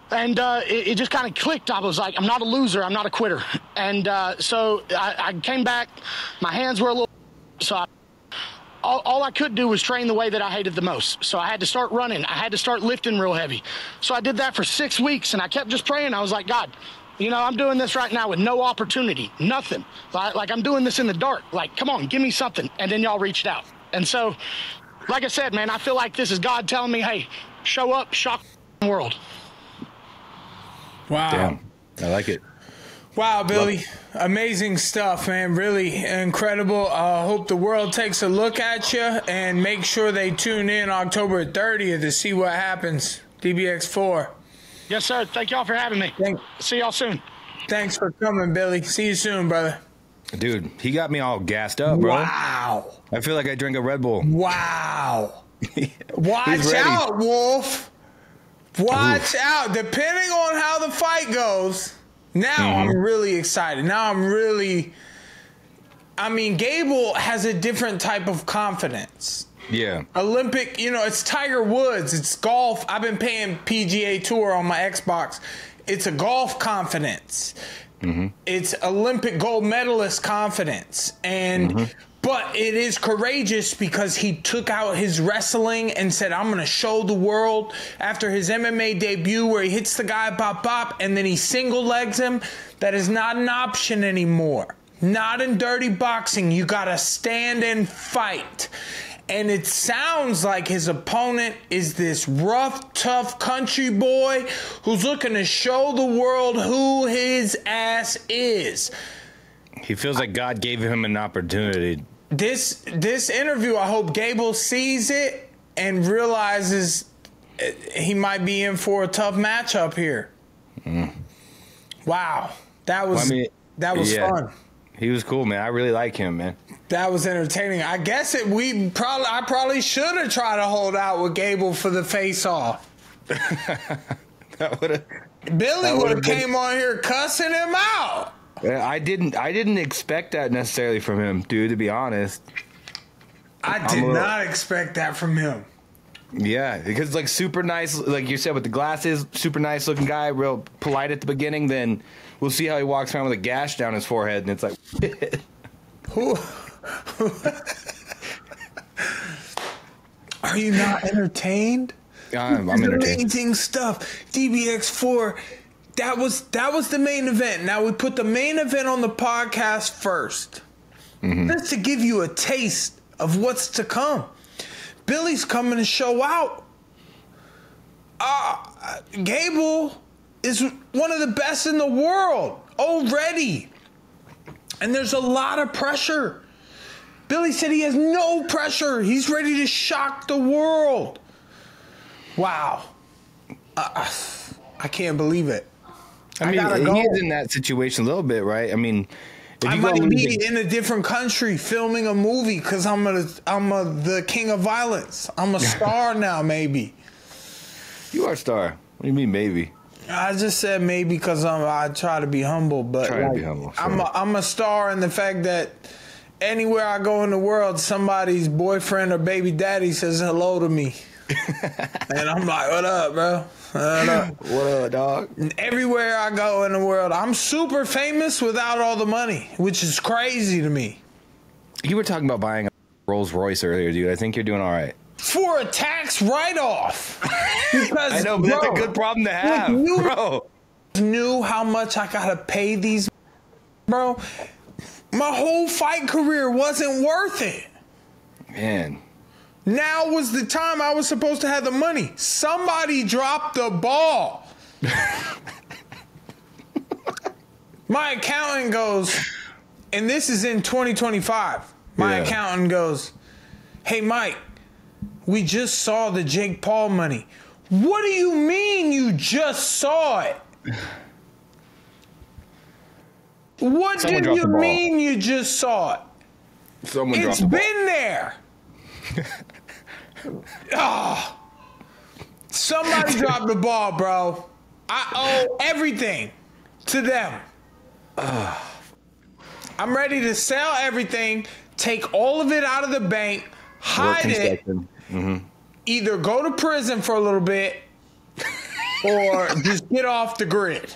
And it just kind of clicked. I was like, I'm not a loser. I'm not a quitter. And so I came back. My hands were a little, so all I could do was train the way that I hated the most. So I had to start running. I had to start lifting real heavy. So I did that for 6 weeks, and I kept just praying. I was like, God, you know, I'm doing this right now with no opportunity, nothing. Like I'm doing this in the dark. Like, come on, give me something. And then y'all reached out. And so, like I said, man, I feel like this is God telling me, hey, show up, shock the world. Wow. Damn, I like it. Wow, Billy. Amazing stuff, man. Really incredible. Hope the world takes a look at you, and make sure they tune in October 30th to see what happens. DBX4. Yes, sir. Thank y'all for having me. See y'all soon. Thanks for coming, Billy. See you soon, brother. Dude, he got me all gassed up, bro. Wow. I feel like I drank a Red Bull. Wow. Watch out, Wolf. Watch out. Depending on how the fight goes, now I'm really excited. Now I mean, Gable has a different type of confidence. Yeah. Olympic, you know, it's Tiger Woods. It's golf. I've been paying PGA Tour on my Xbox. It's a golf confidence. It's Olympic gold medalist confidence. And but it is courageous because he took out his wrestling and said, I'm going to show the world after his MMA debut where he hits the guy, bop, bop, and then he single legs him. That is not an option anymore. Not in dirty boxing. You got to stand and fight. And it sounds like his opponent is this rough, tough country boy who's looking to show the world who his ass is. He feels like God gave him an opportunity. This interview, I hope Gable sees it and realizes he might be in for a tough matchup here. Wow. That was fun. He was cool, man. I really like him, man. That was entertaining. I guess I probably should have tried to hold out with Gable for the face-off. Billy would have came on here cussing him out. I didn't expect that necessarily from him, dude, to be honest. I did not expect that from him. Yeah, because like super nice, like you said, with the glasses, super nice looking guy, real polite at the beginning. Then we'll see how he walks around with a gash down his forehead, and it's like, who? Are you not entertained? I'm entertained. Amazing stuff. DBX4. That was the main event. Now we put the main event on the podcast first. Just to give you a taste of what's to come. Billy's coming to show out. Gable is one of the best in the world already. And there's a lot of pressure. Billy said he has no pressure. He's ready to shock the world. Wow. I can't believe it. I mean, he is in that situation a little bit, right? I mean, I might be in a different country filming a movie because I'm the king of violence. I'm a star now, maybe. You are a star. What do you mean, maybe? I just said maybe because I try to be humble, but to be humble, sure. I'm a star in the fact that anywhere I go in the world, somebody's boyfriend or baby daddy says hello to me. And I'm like, what up, bro? What up? What up, dog? And everywhere I go in the world, I'm super famous without all the money, which is crazy to me. You were talking about buying a Rolls Royce earlier, dude. I think you're doing all right. for a tax write-off. Because, I know, but that's a good problem to have, bro. Knew how much I gotta pay these, bro. My whole fight career wasn't worth it. Man. Now was the time I was supposed to have the money. Somebody dropped the ball. My accountant goes, and this is in 2025. My accountant goes, hey, Mike, we just saw the Jake Paul money. What do you mean you just saw it? What do you mean you just saw it? It's been there. Oh, somebody dropped the ball, bro. I owe everything to them. I'm ready to sell everything, take all of it out of the bank, hide it, either go to prison for a little bit or just get off the grid.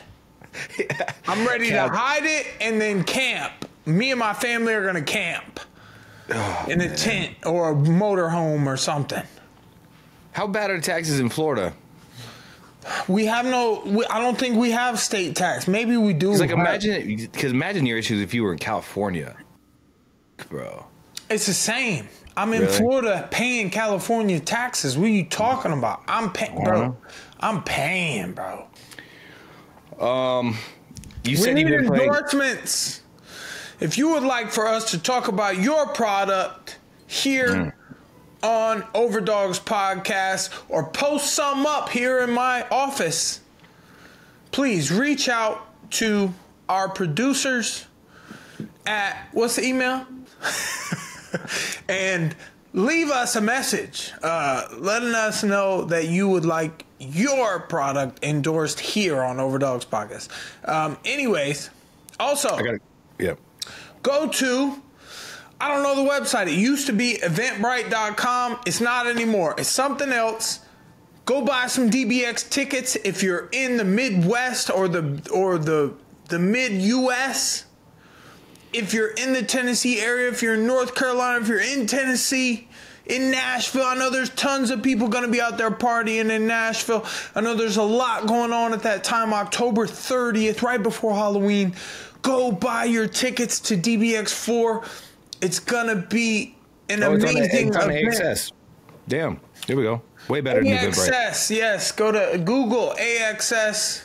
I'm ready to hide it and then camp. Me and my family are going to camp in a tent or a motorhome or something. How bad are taxes in Florida? We have I don't think we have state tax. Maybe we do. Like imagine your issues if you were in California, bro. It's the same. I'm in Florida paying California taxes. What are you talking about? I'm paying, bro. I'm paying, bro. You said you need endorsements. If you would like for us to talk about your product here on Overdogs podcast or post some up here in my office, please reach out to our producers at, what's the email? And leave us a message letting us know that you would like your product endorsed here on Overdogs podcast. Anyways, also, go to, I don't know the website. It used to be eventbrite.com. It's not anymore. It's something else. Go buy some DBX tickets if you're in the Midwest or the mid-US. If you're in the Tennessee area, if you're in North Carolina, if you're in Tennessee, in Nashville, I know there's tons of people going to be out there partying in Nashville. I know there's a lot going on at that time, October 30th, right before Halloween. Go buy your tickets to DBX4. It's going to be an amazing it's on event. AXS. Damn. There we go. Way better than AXS, yes. Go to Google AXS.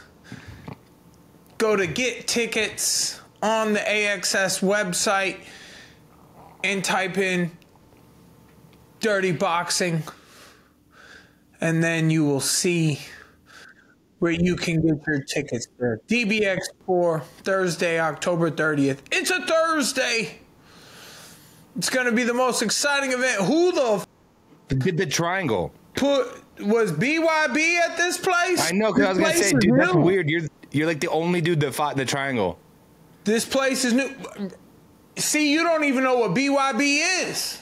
Go to get tickets on the AXS website and type in Dirty Boxing, and then you will see where you can get your tickets there. DBX4, Thursday, October 30th. It's a Thursday. It's going to be the most exciting event. Who the triangle was BYB at this place? I know, because I was going to say, dude, that's weird. You're like the only dude that fought the triangle. This place is new. See, you don't even know what BYB is.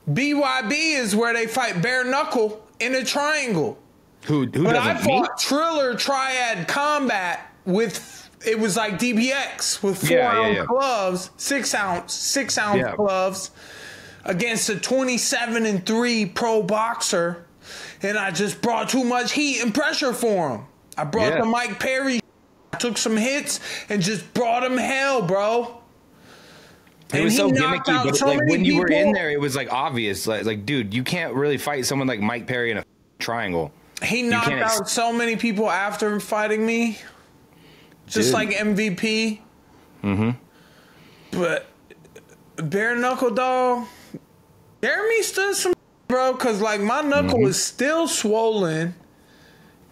BYB is where they fight bare knuckle in a triangle. Who but I fought Triller Triad Combat with, it was like DBX with 4-ounce gloves, 6-ounce gloves against a 27-3 pro boxer, and I just brought too much heat and pressure for him. I brought the Mike Perry. I took some hits and just brought him hell, bro. It was so gimmicky, but like when you were in there, it was like obvious. Like, dude, you can't really fight someone like Mike Perry in a triangle. He knocked out so many people after fighting me, just like MVP. But bare knuckle, dog. Jeremy stood some, bro, because like my knuckle was still swollen,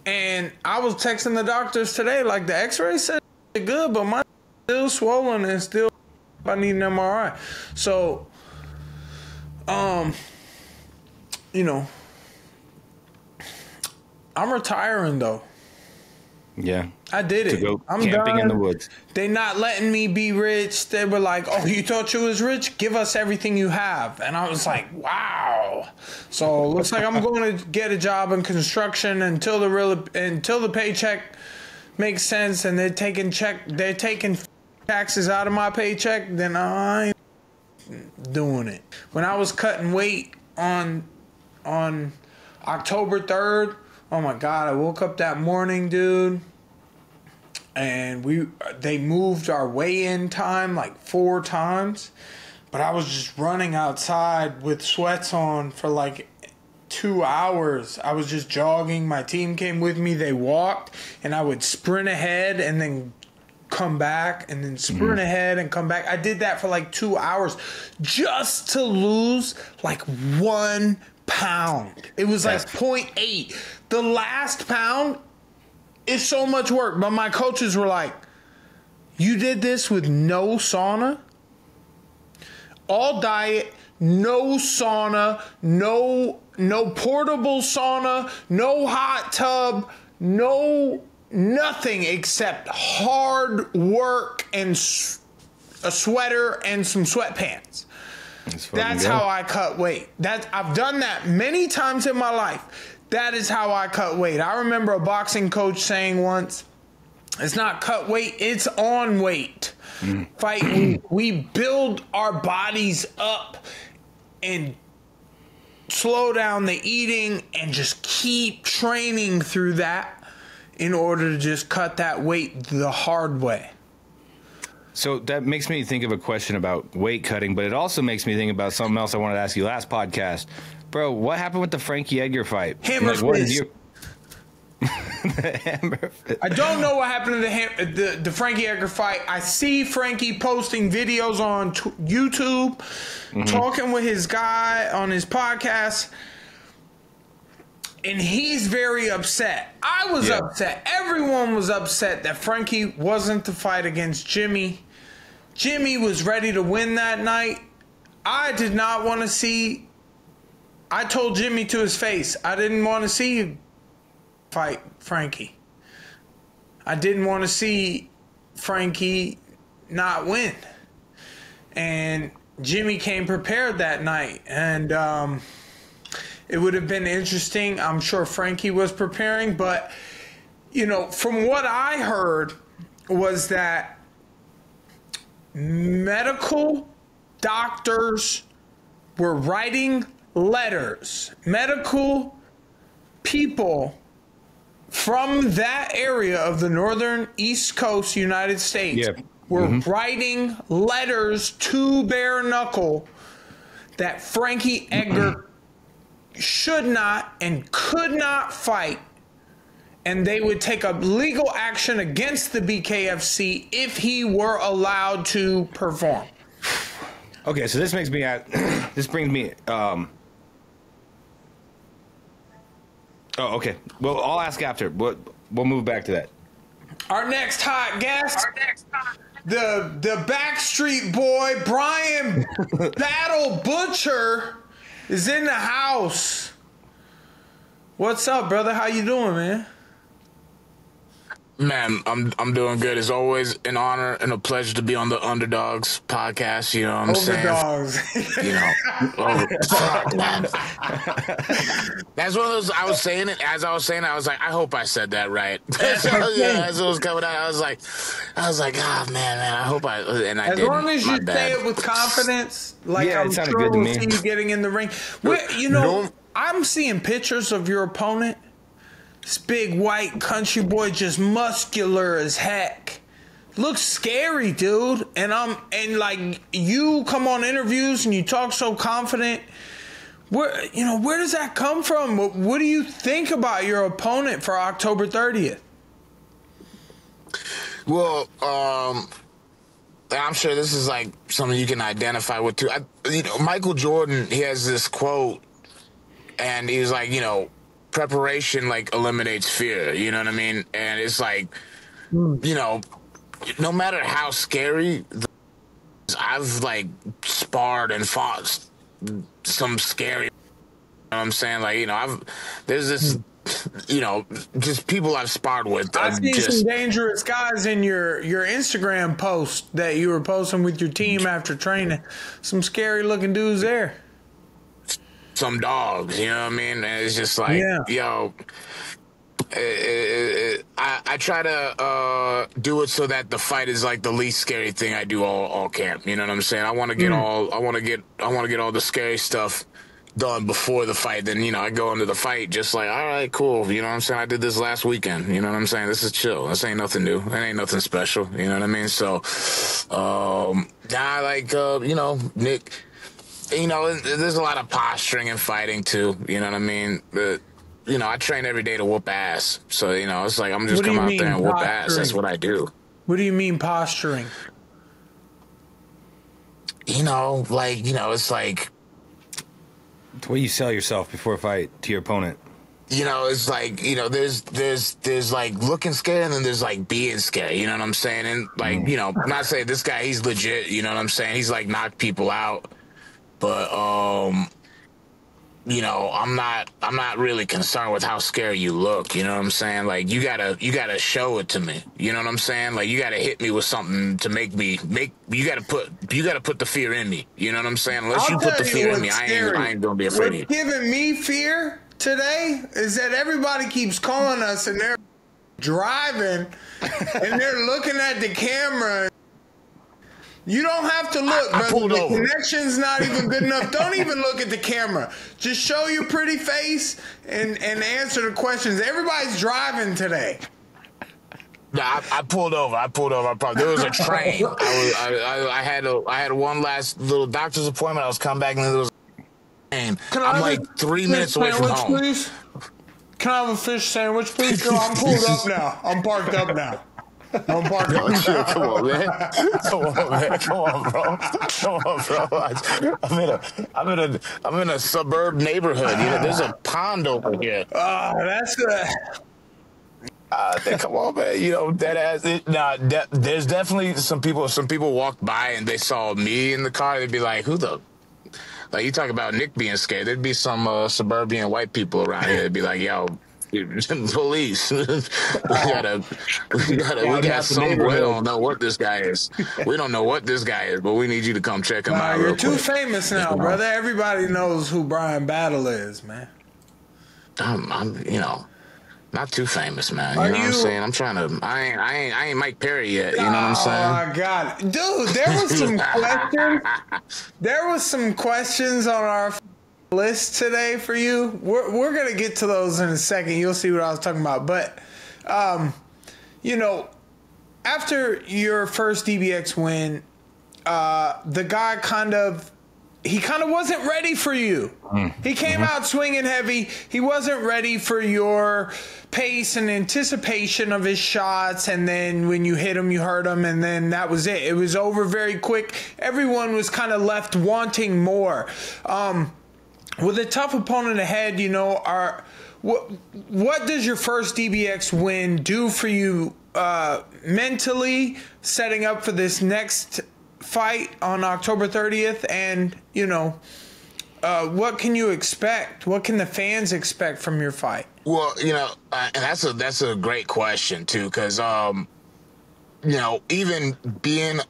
and I was texting the doctors today, like the X-ray said it's good, but my still swollen and still. I need an MRI. So, you know, I'm retiring though. Yeah. I did it. I'm camping in the woods. They not letting me be rich. They were like, "Oh, you thought you was rich? Give us everything you have." And I was like, "Wow." So looks like I'm going to get a job in construction until the paycheck makes sense, and they're taking taxes out of my paycheck. Then I ain't doing it. When I was cutting weight on October 3rd. Oh my God, I woke up that morning, dude, and they moved our weigh-in time like 4 times, but I was just running outside with sweats on for like 2 hours. I was just jogging. My team came with me. They walked, and I would sprint ahead and then come back and then sprint ahead and come back. I did that for like 2 hours just to lose like 1 pound. It was like 0.8. The last pound is so much work. But my coaches were like, you did this with no sauna? All diet, no sauna, no portable sauna, no hot tub, nothing except hard work and a sweater and some sweatpants. That's how I cut weight. I've done that many times in my life. That is how I cut weight. I remember a boxing coach saying once, it's not cut weight, it's on weight. Fight, we build our bodies up and slow down the eating and just keep training through that in order to just cut that weight the hard way. So that makes me think of a question about weight cutting, but it also makes me think about something else I wanted to ask you last podcast. Bro, what happened with the Frankie Edgar fight? Hammer fist. I don't know what happened to the Frankie Edgar fight. I see Frankie posting videos on YouTube, talking with his guy on his podcast, and he's very upset. I was upset. Everyone was upset that Frankie wasn't the fight against Jimmy. Jimmy was ready to win that night. I did not want to see. I told Jimmy to his face, I didn't want to see you fight Frankie. I didn't want to see Frankie not win. And Jimmy came prepared that night. And it would have been interesting. I'm sure Frankie was preparing. But, you know, from what I heard was that medical doctors were writing letters. Medical people from that area of the northern East Coast United States were writing letters to bare knuckle that Frankie Edgar should not and could not fight, and they would take up legal action against the BKFC if he were allowed to perform. Okay, so this brings me oh, okay. Well, I'll ask after. We'll move back to that. Our next hot guest, the Backstreet Boy, Bryan Battle Butcher, is in the house. What's up, brother? How you doing, man? Man, I'm doing good. It's always an honor and a pleasure to be on the Overdogs podcast. You know what I'm saying? Overdogs. You know, fuck, man. That's one of those. I was saying it as I was saying it. I was like, I hope I said that right. Yeah, as it was coming out, I was like, oh man, I hope I. And I as didn't. long as you say it with confidence, like yeah, I'm it sounded sure good to we'll me. see you getting in the ring. You know, I'm seeing pictures of your opponent. This big white country boy, just muscular as heck. Looks scary, dude. And like you come on interviews and you talk so confident. Where does that come from? What do you think about your opponent for October 30th? Well, I'm sure this is like something you can identify with too. Michael Jordan, he has this quote, and he's like, preparation like eliminates fear, you know what I mean? And it's like, no matter how scary, I've like sparred and fought some scary, you know what I'm saying? Like, there's this, just people I've sparred with. I've seen some dangerous guys in your Instagram post that you were posting with your team after training. Some scary looking dudes there. Some dogs, you know what I mean? And it's just like, I try to do it so that the fight is like the least scary thing I do all camp. You know what I'm saying? I want to get all the scary stuff done before the fight, then, you know, I go into the fight just like, all right, cool. You know what I'm saying? I did this last weekend. You know what I'm saying? This is chill. This ain't nothing new. It ain't nothing special. You know what I mean? So, you know, Nick, you know, there's a lot of posturing and fighting too. You know what I mean? But, you know, I train every day to whoop ass. So, you know, it's like I'm just come out there and whoop ass. That's what I do. What do you mean posturing? You know, like, you know, it's like, the way you sell yourself before a fight to your opponent. You know, it's like, you know, there's like looking scared and then there's like being scared, you know what I'm saying? And like, you know, not saying this guy, he's legit, you know what I'm saying? He's like knocked people out. But you know, I'm not really concerned with how scared you look, you know what I'm saying? Like you gotta show it to me. You know what I'm saying? Like you gotta hit me with something to you gotta put the fear in me. You know what I'm saying? Unless you put the fear in me, I ain't gonna be afraid of you. What's giving me fear today is that everybody keeps calling us and they're driving and they're looking at the camera. You don't have to look, brother. The connection's not even good enough. Don't even look at the camera. Just show your pretty face and answer the questions. Everybody's driving today. Nah, I pulled over. There was a train. I had one last little doctor's appointment. I was coming back and there was a train. I'm like 3 minutes away from home. Please? Can I have a fish sandwich, please? No, I'm pulled up now. I'm parked up now. I'm parked up now. Come on, man. Come on, bro. I'm in a suburb neighborhood. You know, there's a pond over here. Oh, that's good. Come on, man. You know, there's definitely some people walked by and they saw me in the car. They'd be like, who the... Like, you talk about Nick being scared. There'd be some suburban white people around here. They'd be like, yo, police. we got some. We don't know what this guy is. We don't know what this guy is, but we need you to come check him out. You're too famous now, brother. Everybody knows who Bryan Battle is, man. I'm you know, not too famous, man. You know what I'm saying? I'm trying to. I ain't Mike Perry yet. You know what I'm saying? Oh my God, dude, there was some questions. There was some questions on our list today for you. We're gonna get to those in a second. You'll see what I was talking about. But you know, after your first DBX win, the guy kind of wasn't ready for you. He came out swinging heavy. He wasn't ready for your pace and anticipation of his shots. And then when you hit him, you hurt him. And then that was it. It was over very quick. Everyone was kind of left wanting more. With a tough opponent ahead, you know, what does your first DBX win do for you mentally, setting up for this next fight on October 30th? And, you know, what can you expect? What can the fans expect from your fight? Well, you know, and that's a great question, too, because, you know, even being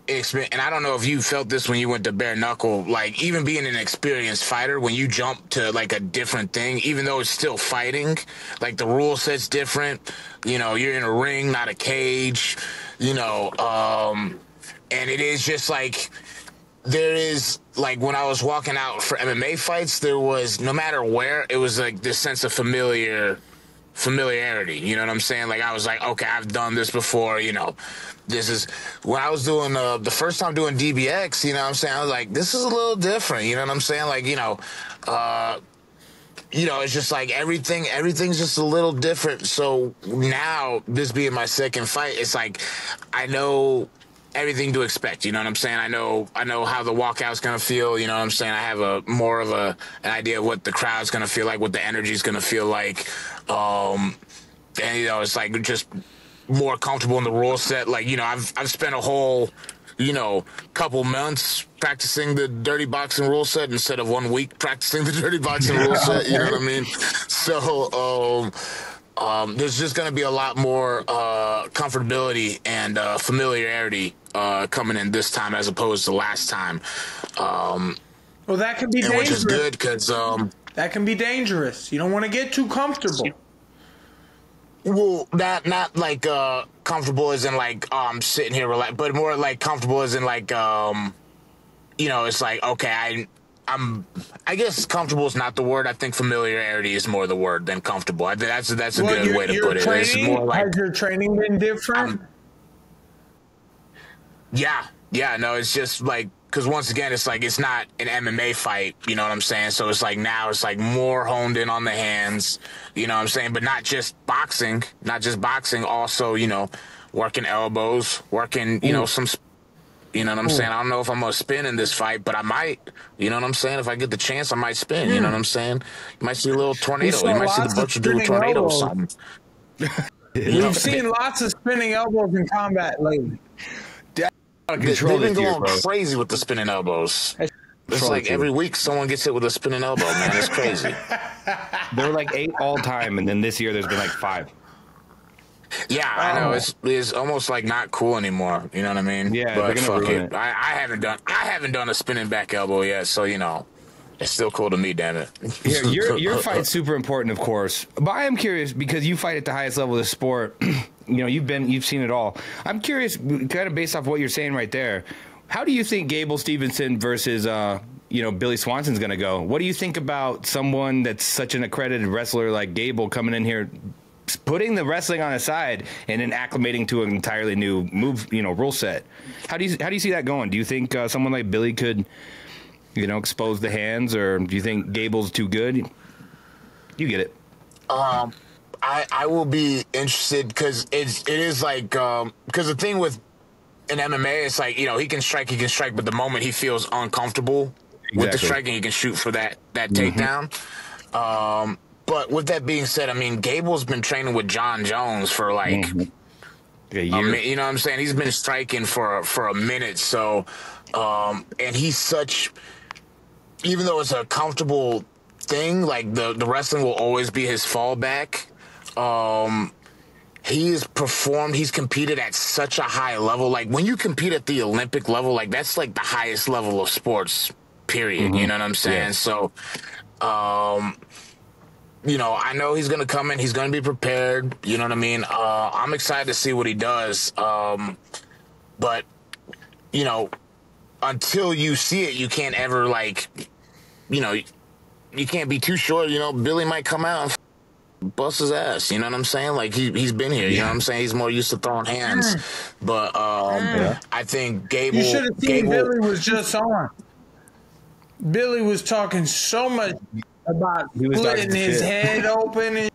and I don't know if you felt this when you went to bare knuckle, like even being an experienced fighter, when you jump to like a different thing, even though it's still fighting, like the rule set's different, you know, you're in a ring, not a cage, you know, and it is just like, there is, like, when I was walking out for MMA fights, there was, no matter where, it was like this sense of familiarity, you know what I'm saying? Like, I was like, okay, I've done this before, you know. This is, when I was doing, the first time doing DBX, you know what I'm saying? I was like, this is a little different, you know what I'm saying? Like, you know, it's just like everything's just a little different. So now, this being my second fight, it's like, I know everything to expect, you know what I'm saying? I know how the walkout's gonna feel, you know what I'm saying? I have more of an idea of what the crowd's gonna feel like, what the energy's gonna feel like. And, you know, it's like just more comfortable in the rule set. Like, you know, I've spent a whole, you know, couple months practicing the dirty boxing rule set instead of 1 week practicing the dirty boxing rule set, you know what I mean? So, there's just going to be a lot more comfortability and familiarity coming in this time as opposed to last time. Well, that can be dangerous. Which is good because... that can be dangerous. You don't want to get too comfortable. Well, not like comfortable as in like I'm sitting here relaxed, but more like comfortable as in like you know, it's like, okay, I guess comfortable is not the word. I think familiarity is more the word than comfortable. I think that's a good way to put it. It's more like, has your training been different? Yeah, no, it's just like, because once again, it's like, it's not an MMA fight, you know what I'm saying? So it's like, now it's like more honed in on the hands, you know what I'm saying? But not just boxing, also, you know, working elbows, working, you know, some, you know what I'm saying? I don't know if I'm going to spin in this fight, but I might, you know what I'm saying? If I get the chance, I might spin, you know what I'm saying? You might see a little tornado. You might see the butcher do a tornado or something. We've seen lots of spinning elbows in combat lately. They've been going crazy with the spinning elbows. It's like every week someone gets hit with a spinning elbow, man. It's crazy. There were like 8 all time, and then this year there's been like 5. Yeah, I know. It's almost like not cool anymore. You know what I mean? Yeah, but fuck it. I haven't done a spinning back elbow yet, so you know, it's still cool to me. Damn it. Yeah, your fight's super important, of course. But I am curious because you fight at the highest level of the sport. You know, you've seen it all. I'm curious, kind of based off what you're saying right there. How do you think Gable Steveson versus you know, Billy Swanson's going to go? What do you think about someone that's such an accredited wrestler like Gable coming in here, putting the wrestling on aside and then acclimating to an entirely new move, you know, rule set? How do you see that going? Do you think someone like Billy could, you know, expose the hands, or do you think Gable's too good? You get it. I will be interested because it is like because the thing with in MMA, it's like, you know, he can strike, but the moment he feels uncomfortable with the striking, he can shoot for that takedown. But with that being said, I mean, Gable's been training with Jon Jones for like a year. You know what I'm saying? He's been striking for a minute, so and he's such, even though it's a comfortable thing, like the wrestling will always be his fallback. He's competed at such a high level. Like when you compete at the Olympic level, like that's like the highest level of sports, period. You know what I'm saying? Yeah. So, you know, I know he's going to come in, he's going to be prepared. You know what I mean? I'm excited to see what he does. But, you know, until you see it, you can't ever like, you know, you can't be too sure. You know, Billy might come out and bust his ass, you know what I'm saying? Like he's been here, you know what I'm saying? He's more used to throwing hands. But I think Gable, you should have seen Billy was just on. Billy was talking so much about splitting his head open, and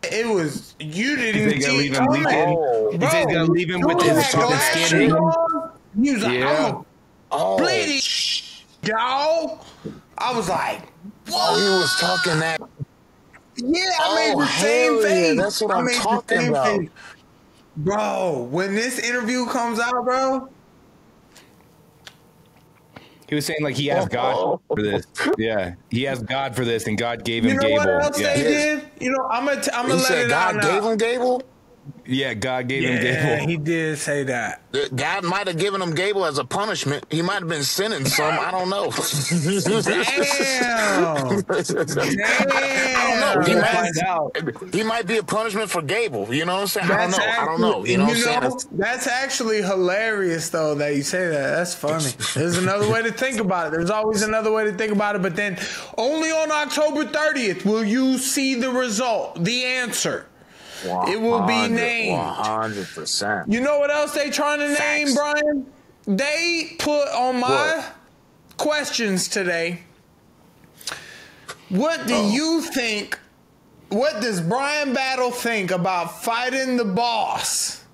it was, you didn't see it coming. He said he's gonna leave him with his skin. He was like, I'm bleeding, dog. I was like, whoa. He was talking that. Yeah, I made the same face. That's what I'm talking about. Bro, when this interview comes out, bro. He was saying like he asked God for this. Yeah, he asked God for this, and God gave him Gable. You know what else they did? You know, I'm gonna let it out now. God gave him Gable? Yeah, God gave him Gable. Yeah, he did say that. God might have given him Gable as a punishment. He might have been sinning some. I don't know. Damn. I don't know. He might be a punishment for Gable. You know what I'm saying? I don't know. You know what I'm saying? That's actually hilarious, though, that you say that. That's funny. There's another way to think about it. There's always another way to think about it. But then only on October 30th will you see the result, the answer. It will be named 100%. You know what else they trying to name, Brian? They put on my questions today. What do you think? What does Bryan Battle think about fighting the boss?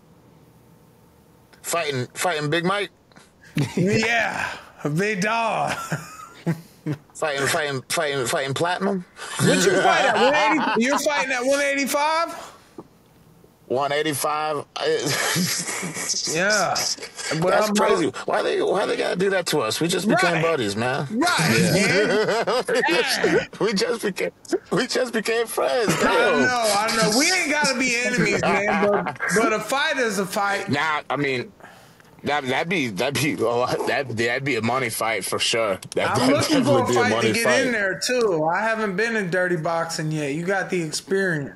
Fighting Big Mike? Yeah, big dog. Fighting Platinum? What you fight at 180? You're fighting at 185? 185. Yeah, but that's crazy. Why they gotta do that to us? We just became buddies, man. Right. Yeah. we just became friends. I know. We ain't gotta be enemies, man. But a fight is a fight. Nah, I mean, that'd be a money fight for sure. I'm looking for a fight to get in there too. I haven't been in dirty boxing yet. You got the experience.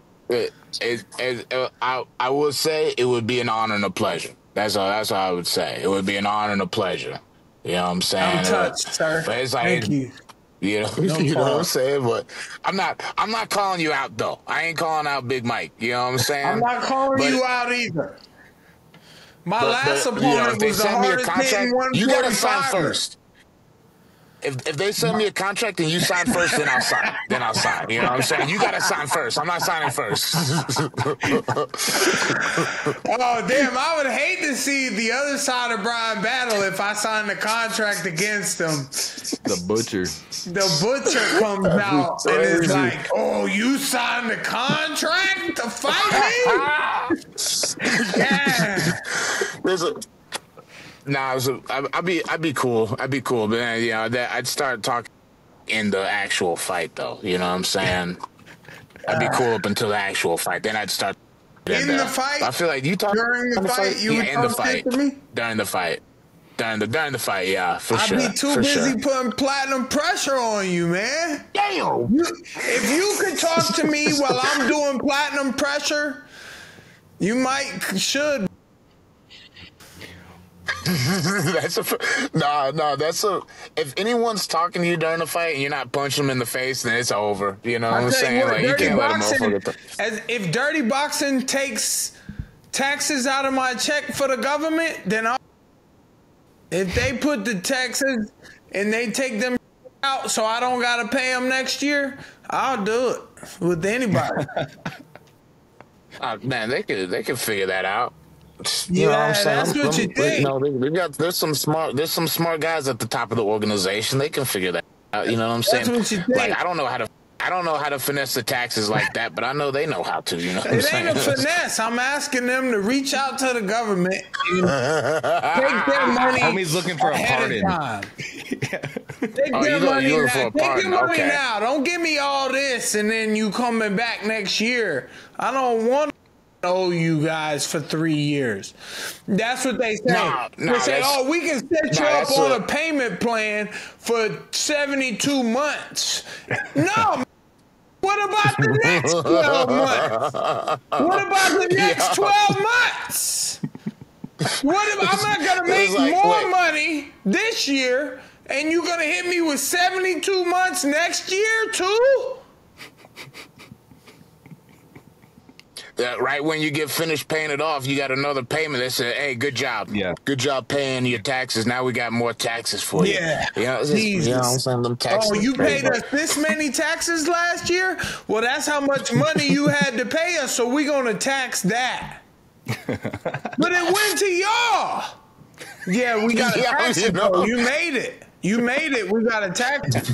I would say it would be an honor and a pleasure. That's all I would say. It would be an honor and a pleasure. You know what I'm saying? I'm touched, sir. But it's like, Thank you. You know, you know what I'm saying? But I'm not calling you out though. I ain't calling out Big Mike. You know what I'm saying? I'm not calling you out either. My last opponent was the hardest hitting 145. You gotta sign first. If they send me a contract and you sign first, then I'll sign. Then I'll sign. You know what I'm saying? You gotta sign first. I'm not signing first. Oh damn! I would hate to see the other side of Bryan Battle if I signed a contract against him. The butcher. The butcher comes out and is like, "Oh, you signed the contract to fight me?" Yeah. I'd be cool. I'd be cool, but then, you know, I'd start talking in the actual fight, though. You know what I'm saying? I'd be cool up until the actual fight. Then I'd start in the fight. I feel like you talk during the fight. You would in the fight to me during the fight. During the fight, yeah, for sure. I'd be too busy putting platinum pressure on you, man. Damn. If you could talk to me while I'm doing platinum pressure, you should. That's if anyone's talking to you during the fight and you're not punching them in the face, then it's over. You know what I'm saying? Like, you can't let them if Dirty Boxing takes taxes out of my check for the government, then if they put the taxes and they take them out so I don't gotta pay them next year, I'll do it with anybody. Man, they could figure that out. You know what I'm saying? That's what you think. There's some smart guys at the top of the organization. They can figure that out. You know what I'm saying? That's what you think. Like, I don't know how to finesse the taxes like that, but I know they know how to. You know what I'm saying? It ain't a finesse. I'm asking them to reach out to the government and take their money. Homie's looking for a pardon. Take their money now. Take your money now. Don't give me all this and then you coming back next year. I don't want to owe you guys for 3 years. That's what they say. They say, "Oh, we can set you up on a payment plan for 72 months." No. What about the next 12 months? What about the next 12 months? What if I'm not going to make more money this year and you're going to hit me with 72 months next year too? Right when you get finished paying it off, you got another payment that said, "Hey, good job. Yeah. Good job paying your taxes. Now we got more taxes for you." Yeah. You know what I'm saying? Them taxes. Oh, you paid us this many taxes last year? Well, that's how much money you had to pay us, so we're going to tax that. But it went to y'all. Yeah, we got to tax it, though. You made it. You made it. We got to tax it.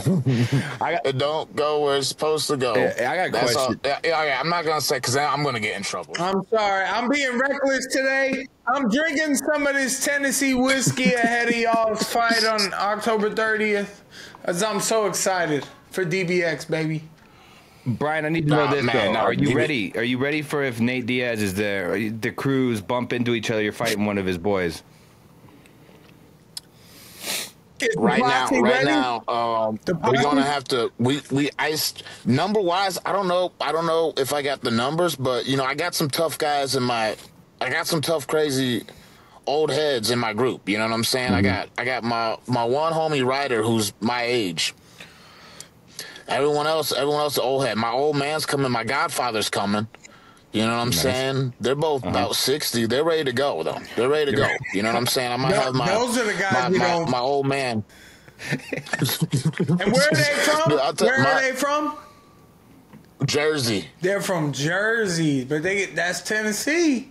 It don't go where it's supposed to go. I got a question. I'm not going to say because I'm going to get in trouble. I'm sorry. I'm being reckless today. I'm drinking some of this Tennessee whiskey ahead of y'all's fight on October 30th as I'm so excited for DBX, baby. Brian, I need to know this, though. Are you ready? Are you ready for if Nate Diaz is there? The crews bump into each other. You're fighting one of his boys. Right now, we're gonna have to. We iced number wise. I don't know if I got the numbers, but you know, I got some tough guys I got some tough, crazy old heads in my group. You know what I'm saying? Mm-hmm. I got my one homie Ryder who's my age. Everyone else, the old head. My old man's coming. My godfather's coming. You know what I'm saying? They're both about 60. They're ready to go, though. They're ready to go. You know what I'm saying? I might have those are the guys my old man. And where are they from? Where are they from? Jersey. They're from Jersey, but that's Tennessee.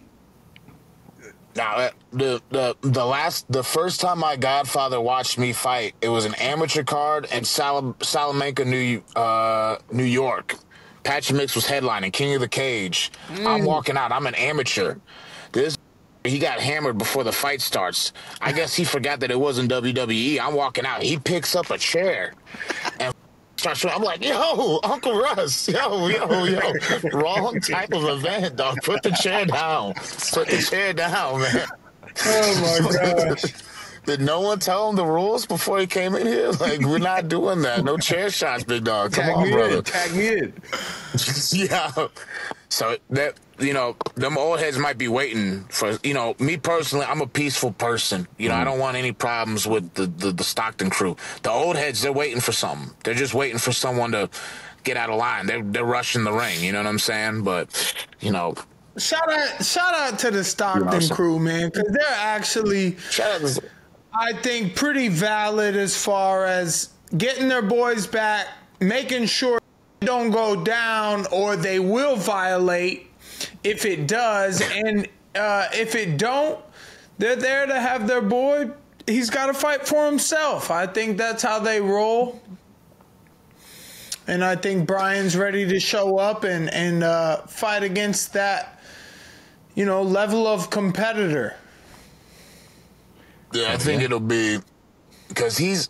Now, the first time my godfather watched me fight, it was an amateur card in Salamanca, New York. Patchy Mix was headlining, King of the Cage. I'm walking out. I'm an amateur. He got hammered before the fight starts. I guess he forgot that it wasn't WWE. I'm walking out. He picks up a chair and starts. I'm like, "Yo, Uncle Russ, yo. Wrong type of event, dog. Put the chair down. Put the chair down, man." Oh, my gosh. Did no one tell him the rules before he came in here? Like, we're not doing that. No chair shots, big dog. Come on, brother. Tag me in. Yeah. So that, you know, them old heads might be waiting for, you know, me personally, I'm a peaceful person. You know, I don't want any problems with the Stockton crew. The old heads, they're waiting for something. They're just waiting for someone to get out of line. They're rushing the ring. You know what I'm saying? But, you know. Shout out to the Stockton crew, man, because they're actually, I think, pretty valid as far as getting their boys back, making sure they don't go down or they will violate if it does. And if it don't, they're there to have their boy. He's got to fight for himself. I think that's how they roll. And I think Bryan's ready to show up and fight against that, you know, level of competitor. Yeah, I think it'll be because he's,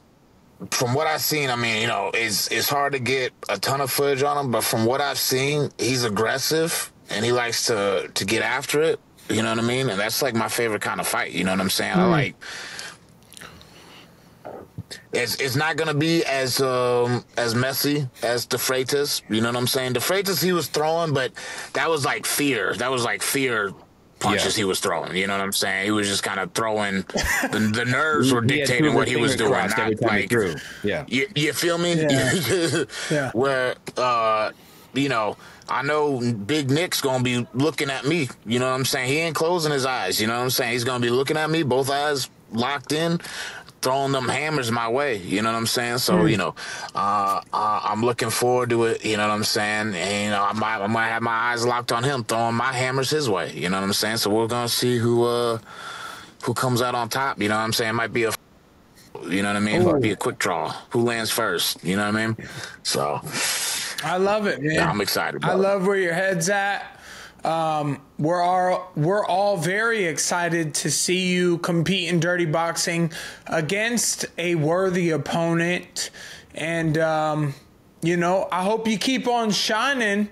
from what I've seen, I mean, you know, it's hard to get a ton of footage on him, but from what I've seen, he's aggressive and he likes to get after it. You know what I mean? And that's like my favorite kind of fight. You know what I'm saying? I like. It's not gonna be as messy as the Freitas. You know what I'm saying? The Freitas he was throwing, but that was like fear. That was like fear punches he was throwing. You know what I'm saying? He was just kind of throwing. The nerves were dictating what he was doing. Not like, you feel me? Yeah. Where you know, I know Big Nick's gonna be looking at me. You know what I'm saying? He ain't closing his eyes. You know what I'm saying? He's gonna be looking at me, both eyes locked in, throwing them hammers my way. You know what I'm saying? So you know, I'm looking forward to it. You know what I'm saying? And you know, I might have my eyes locked on him, throwing my hammers his way. You know what I'm saying? So we're gonna see who comes out on top. You know what I'm saying? It might be a, you know what I mean? It might be a quick draw. Who lands first? You know what I mean? So I love it, man. Yeah, I'm excited. I love where your head's at. We're all very excited to see you compete in dirty boxing against a worthy opponent, and you know, I hope you keep on shining.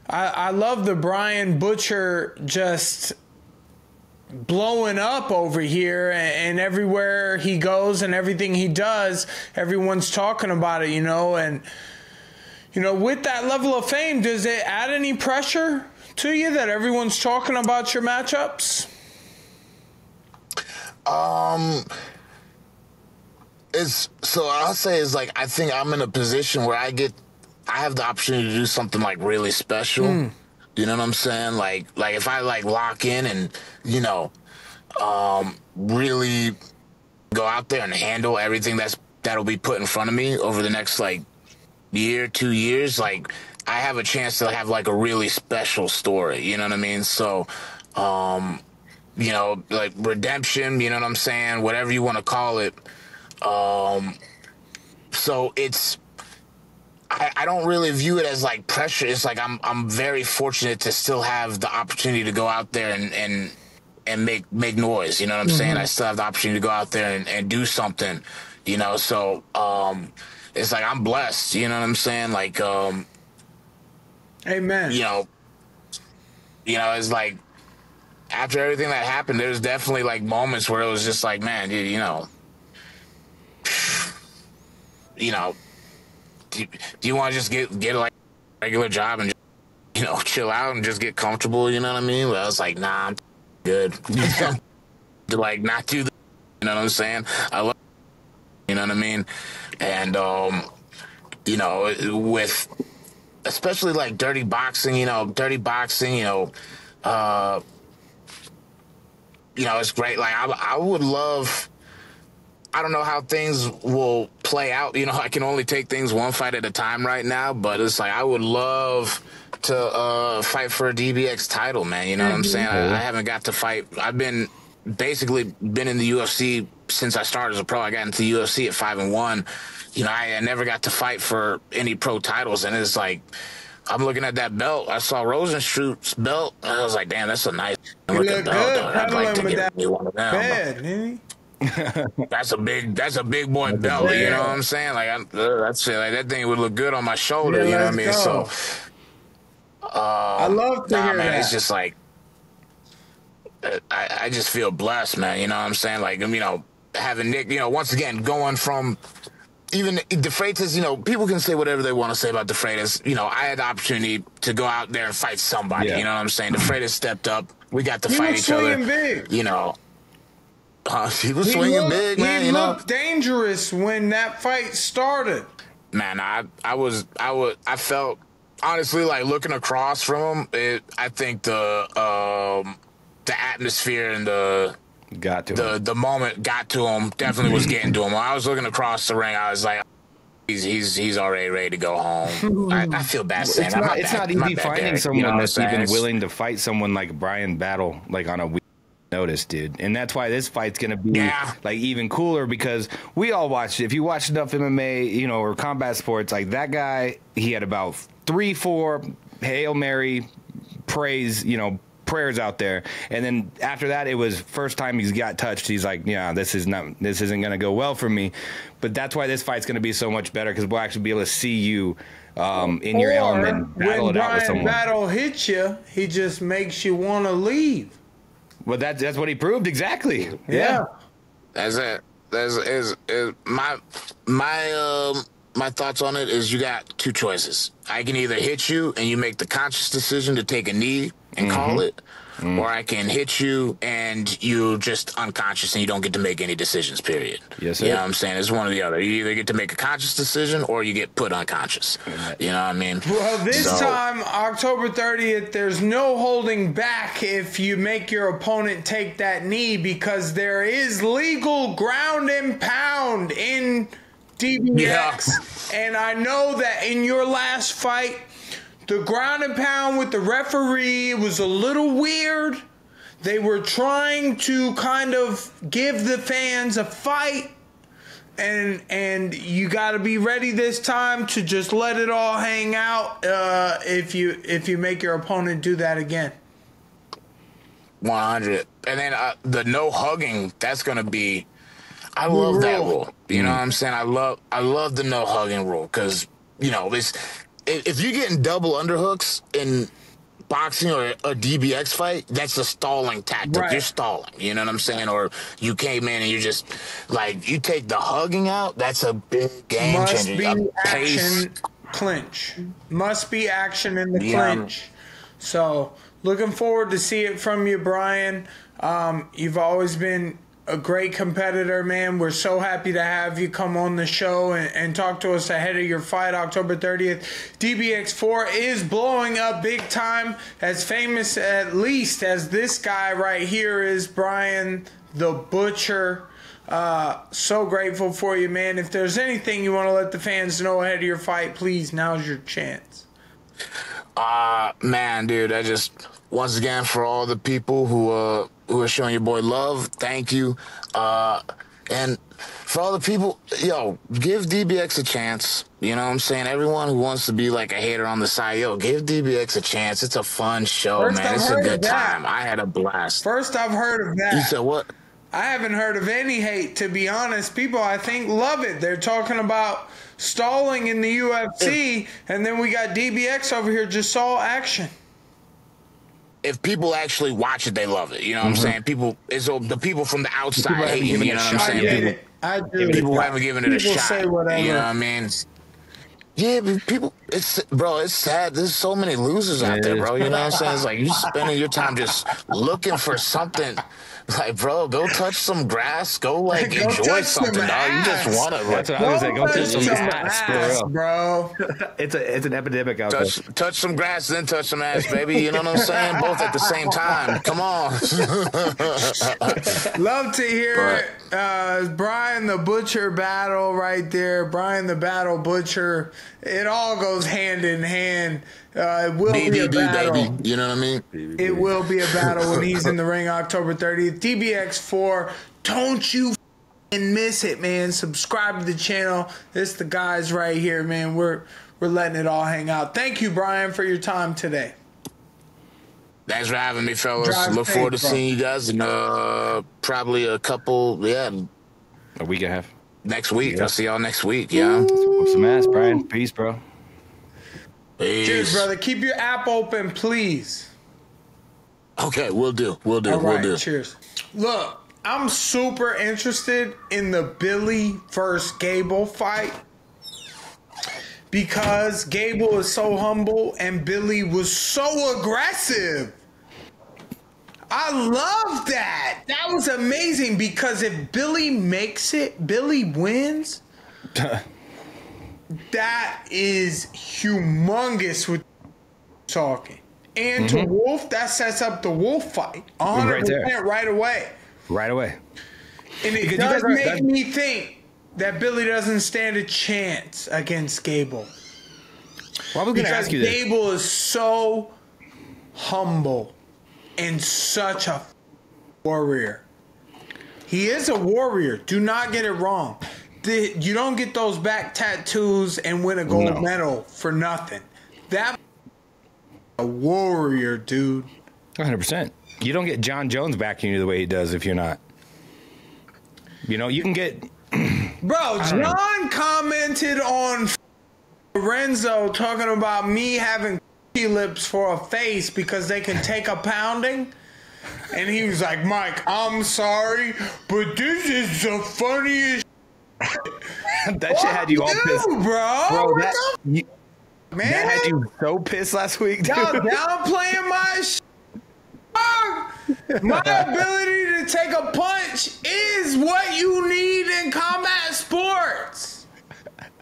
I love the Bryan Butcher just blowing up over here, and everywhere he goes and everything he does, everyone's talking about it, you know. And you know, with that level of fame, does it add any pressure to you that everyone's talking about your matchups? I'll say is like, I think I'm in a position where I have the opportunity to do something like really special. You know what I'm saying? Like if I like lock in and, you know, really go out there and handle everything that'll be put in front of me over the next like year, 2 years, like I have a chance to have like a really special story. You know what I mean? So, you know, like redemption, you know what I'm saying? Whatever you want to call it. So it's, I don't really view it as like pressure. It's like I'm very fortunate to still have the opportunity to go out there and make noise. You know what I'm saying? I still have the opportunity to go out there and do something, you know? So, it's like I'm blessed, you know what I'm saying? Like, amen. You know, it's like after everything that happened, there's definitely like moments where it was just like, man, dude, you know, do you want to just get like a regular job and just, you know, chill out and just get comfortable? You know what I mean? But I was like, nah, I'm good. To like not do the, you know what I'm saying? I love, you know what I mean? And, you know, with especially like dirty boxing, you know, it's great. Like I would love, I don't know how things will play out. You know, I can only take things one fight at a time right now, but it's like, I would love to fight for a DBX title, man. You know what I'm saying? I haven't got to fight. I've basically been in the UFC since I started as a pro. I got into the UFC at 5-1. You know, I never got to fight for any pro titles, and it's like, I'm looking at that belt. I saw Rozenstruik's belt, and I was like, damn, that's a nice looking belt. I'd like to get me one of them. That's a big boy belt. You know what I'm saying? Like that's it. Like that thing would look good on my shoulder. You know what I mean? So I love to hear that. It's just like I just feel blessed, man. You know what I'm saying? Like, you know, having Nick, you know, once again going from even De Freitas, you know, people can say whatever they want to say about De Freitas. You know, I had the opportunity to go out there and fight somebody. Yeah. You know what I'm saying? De Freitas stepped up. We got to He fight was each other. swinging big. You know, he was swinging big, man. He You know, looked dangerous when that fight started. man, I felt honestly like looking across from him. I think the atmosphere and the moment got to him. Definitely was getting to him. When I was looking across the ring, I was like, he's already ready to go home. I feel bad saying that. It's not easy finding someone that's even willing to fight someone like Bryan Battle, like on a week notice, dude. And that's why this fight's gonna be like even cooler, because we all watched it. If you watch enough MMA, you know, or combat sports, like that guy, he had about 3-4 Hail Mary prayers out there, and then after that, it was first time he's got touched. He's like, yeah, this isn't gonna go well for me. But that's why this fight's gonna be so much better, because we'll actually be able to see you in your element, battle it out with someone. When Bryan Battle hits you, he just makes you want to leave. Well, that's what he proved, exactly. Yeah. That's it. My thoughts on it is you got two choices. I can either hit you and you make the conscious decision to take a knee and call it, or I can hit you and you're just unconscious and you don't get to make any decisions, period. Yes, sir. You know what I'm saying? It's one or the other. You either get to make a conscious decision or you get put unconscious. You know what I mean? Well, this time, October 30th, there's no holding back if you make your opponent take that knee, because there is legal ground and pound in DBX. And I know that in your last fight, the ground and pound with the referee was a little weird. They were trying to kind of give the fans a fight, and you got to be ready this time to just let it all hang out if you make your opponent do that again. 100. And then the no hugging, that's going to be, I love that rule. You know what I'm saying? I love the no hugging rule, because, you know, if you're getting double underhooks in boxing or a DBX fight, that's a stalling tactic. Right. You're stalling, you know what I'm saying? Or you came in and you just, like, you take the hugging out, that's a big game changer. Must be action clinch. Must be action in the clinch. So, looking forward to see it from you, Bryan. You've always been a great competitor, man. We're so happy to have you come on the show and talk to us ahead of your fight, October 30th. DBX4 is blowing up big time, as famous at least as this guy right here is, Bryan the Butcher. So grateful for you, man. If there's anything you want to let the fans know ahead of your fight, please, now's your chance. Man, dude, I just, once again, for all the people who are showing your boy love, thank you. And for all the people, yo, give DBX a chance. You know what I'm saying? Everyone who wants to be like a hater on the side, yo, give DBX a chance. It's a fun show, man. It's a good time. I had a blast. First I've heard of that. You said what? I haven't heard of any hate, to be honest. People, I think, love it. They're talking about stalling in the UFC, and then we got DBX over here just saw action. If people actually watch it, they love it. You know what I'm saying? People, it's the people from the outside hating, you know what I'm saying? I do. People haven't given it a shot. Say whatever. You know what I mean? Yeah, but people, it's sad. There's so many losers out there, bro. You know what I'm saying? It's like you spending your time just looking for something. Like, bro, go touch some grass. Go, like, go enjoy something, dog. You just want to. That's what I was saying. Go touch some ass, bro. It's an epidemic out there. Touch some grass, then touch some ass, baby. You know what I'm saying? Both at the same time. Come on. Love to hear it. Bryan the Butcher Battle right there. Bryan the Battle Butcher. It all goes hand in hand. It will be a battle. Baby. You know what I mean? It will be a battle when he's in the ring October 30th. DBX4, don't you miss it, man. Subscribe to the channel. This the guys right here, man. We're letting it all hang out. Thank you, Bryan, for your time today. Thanks for having me, fellas. Look forward to seeing you guys in probably a couple, a week and a half. Next week. I'll see y'all next week, yeah. Whoop some ass, Bryan. Peace, bro. Peace. Cheers, brother. Keep your app open, please. Okay, we'll do. All right, cheers. Look, I'm super interested in the Billy versus Gable fight because Gable is so humble and Billy was so aggressive. I love that. That was amazing because if Billy makes it, Billy wins. That is humongous with talking. And to Wolf, that sets up the Wolf fight 100% right away. Right away. And it does make me think that Billy doesn't stand a chance against Gable. Well, I was going to ask you this. Gable is so humble and such a warrior. He is a warrior. Do not get it wrong. You don't get those back tattoos and win a gold medal for nothing. That a warrior, dude. 100%. You don't get Jon Jones backing you the way he does if you're not. You know, you can get... Bro, John commented on Lorenzo talking about me having lips for a face because they can take a pounding. And he was like, Mike, I'm sorry, but this is the funniest that shit had you all pissed. Bro, man, that had you so pissed last week, dude. Y'all downplaying my shit. My ability to take a punch is what you need in combat sports.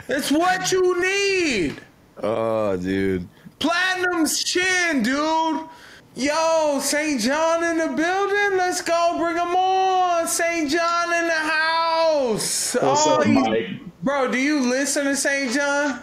It's what you need. Oh, dude. Platinum's chin, dude. Yo, St. John in the building. Let's go. Bring him on. St. John in the house. What's up, Mike? Bro, do you listen to St. John?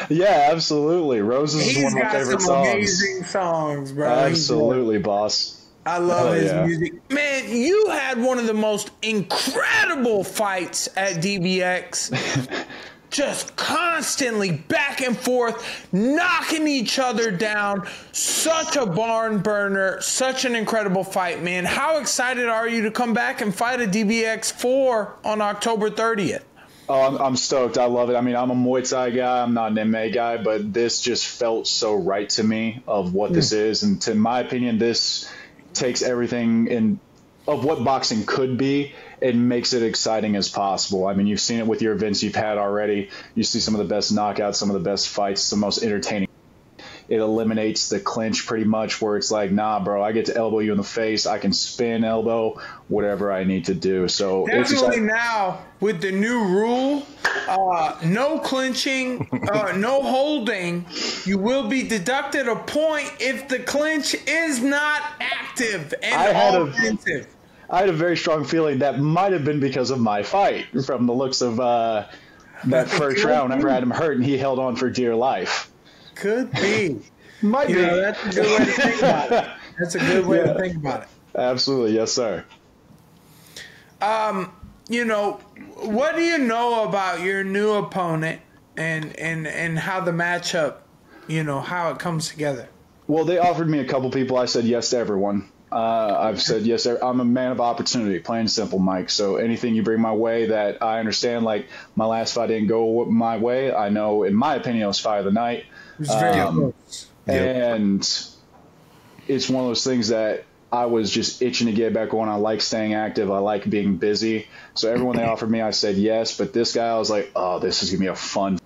Yeah, absolutely. Roses is one of my favorite songs. Amazing songs, bro. Absolutely, boss. I love his music. Man, you had one of the most incredible fights at DBX. Just constantly back and forth, knocking each other down. Such a barn burner. Such an incredible fight, man. How excited are you to come back and fight a DBX 4 on October 30th? Oh, I'm stoked. I love it. I mean, I'm a Muay Thai guy. I'm not an MMA guy, but this just felt so right to me of what this is. And to my opinion, this takes everything of what boxing could be and makes it exciting as possible. I mean, you've seen it with your events you've had already. You see some of the best knockouts, some of the best fights, the most entertaining. It eliminates the clinch pretty much where it's like, nah, bro, I get to elbow you in the face. I can spin elbow, whatever I need to do. So definitely now with the new rule, no clinching, no holding, you will be deducted a point if the clinch is not active and offensive. I had a very strong feeling that might have been because of my fight from the looks of that first round. Whenever I had him hurt and he held on for dear life. Could be. Might be. That's a good way to think about it. That's a good way to think about it. Absolutely. Yes, sir. You know, what do you know about your new opponent and how the matchup, you know, how it comes together? Well, they offered me a couple people. I said yes to everyone. I've said yes. I'm a man of opportunity, plain and simple, Mike. So anything you bring my way that I understand, like my last fight didn't go my way, I know, in my opinion, it was fight of the night. It was very close. And it's one of those things that I was just itching to get back on. I like staying active. I like being busy. So everyone they offered me, I said yes. But this guy, I was like, oh, this is going to be a fun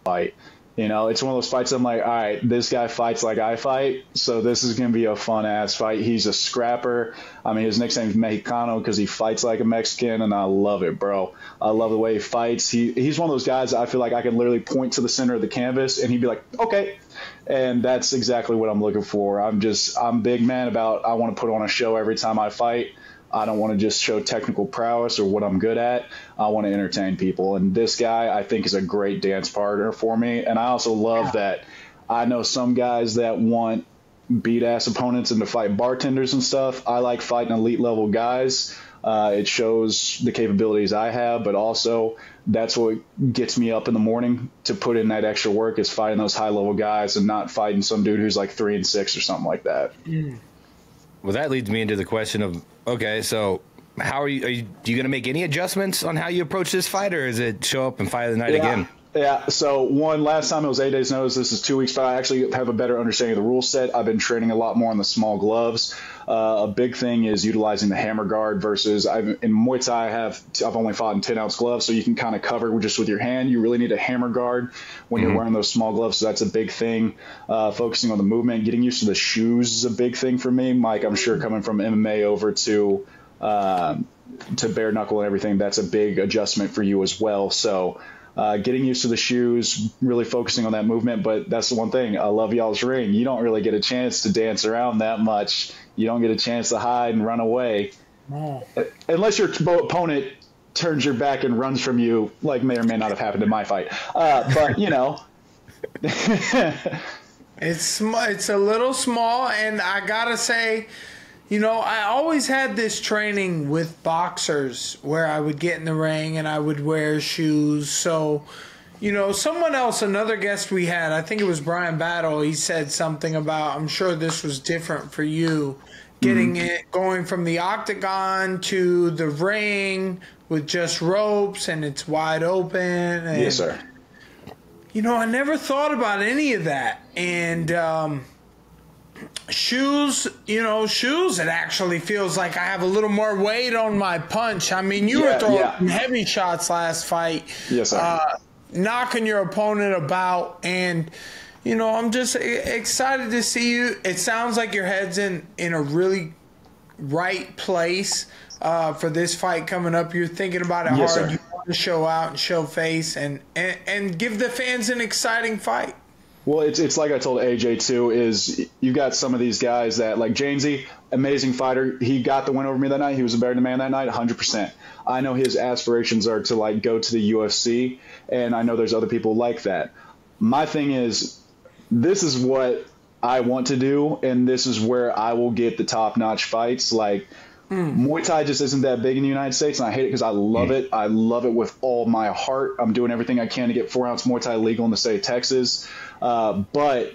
fight. You know, it's one of those fights I'm like, all right, this guy fights like I fight, so this is going to be a fun-ass fight. He's a scrapper. I mean, his nickname is Mexicano because he fights like a Mexican, and I love it, bro. I love the way he fights. He's one of those guys that I feel like I can literally point to the center of the canvas, and he'd be like, okay. And that's exactly what I'm looking for. I'm big man about I want to put on a show every time I fight. I don't want to just show technical prowess or what I'm good at. I want to entertain people. And this guy, I think, is a great dance partner for me. And I also love that I know some guys that want beat-ass opponents and to fight bartenders and stuff. I like fighting elite-level guys. It shows the capabilities I have, but also that's what gets me up in the morning to put in that extra work is fighting those high-level guys and not fighting some dude who's like 3-6 or something like that. Well, that leads me into the question of, okay, so how are you going to make any adjustments on how you approach this fight, or is it show up and fight of the night again? Yeah, so last time it was 8 days notice. This is 2 weeks, but I actually have a better understanding of the rule set. I've been training a lot more on the small gloves. A big thing is utilizing the hammer guard versus in Muay Thai I've only fought in 10-ounce gloves, so you can kind of cover just with your hand. You really need a hammer guard when you're wearing those small gloves, so that's a big thing. Focusing on the movement, getting used to the shoes is a big thing for me. Mike, I'm sure coming from MMA over to bare knuckle and everything, that's a big adjustment for you as well. So getting used to the shoes, really focusing on that movement. But that's the one thing. I love y'all's ring. You don't really get a chance to dance around that much. You don't get a chance to hide and run away. No. Unless your opponent turns your back and runs from you, like may or may not have happened in my fight. But, you know. It's a little small, and I got to say, you know, I always had this training with boxers where I would get in the ring and I would wear shoes. So, you know, someone else, another guest we had, I think it was Bryan Battle, he said something about, I'm sure this was different for you, going from the octagon to the ring with just ropes and it's wide open. And, yes, sir. You know, I never thought about any of that. And, shoes, it actually feels like I have a little more weight on my punch. I mean, you were throwing some heavy shots last fight. Yes, sir. Knocking your opponent about. And, you know, I'm just excited to see you. It sounds like your head's in a really right place for this fight coming up. You're thinking about it hard. Sir. You want to show out and show face and give the fans an exciting fight. Well, it's like I told AJ too, is you got some of these guys that, like Jairzinho, amazing fighter. He got the win over me that night. He was a better man that night, 100%. I know his aspirations are to like go to the UFC, and I know there's other people like that. My thing is, this is what I want to do, and this is where I will get the top-notch fights. Like, Muay Thai just isn't that big in the United States, and I hate it because I love it. I love it with all my heart. I'm doing everything I can to get 4-ounce Muay Thai legal in the state of Texas. But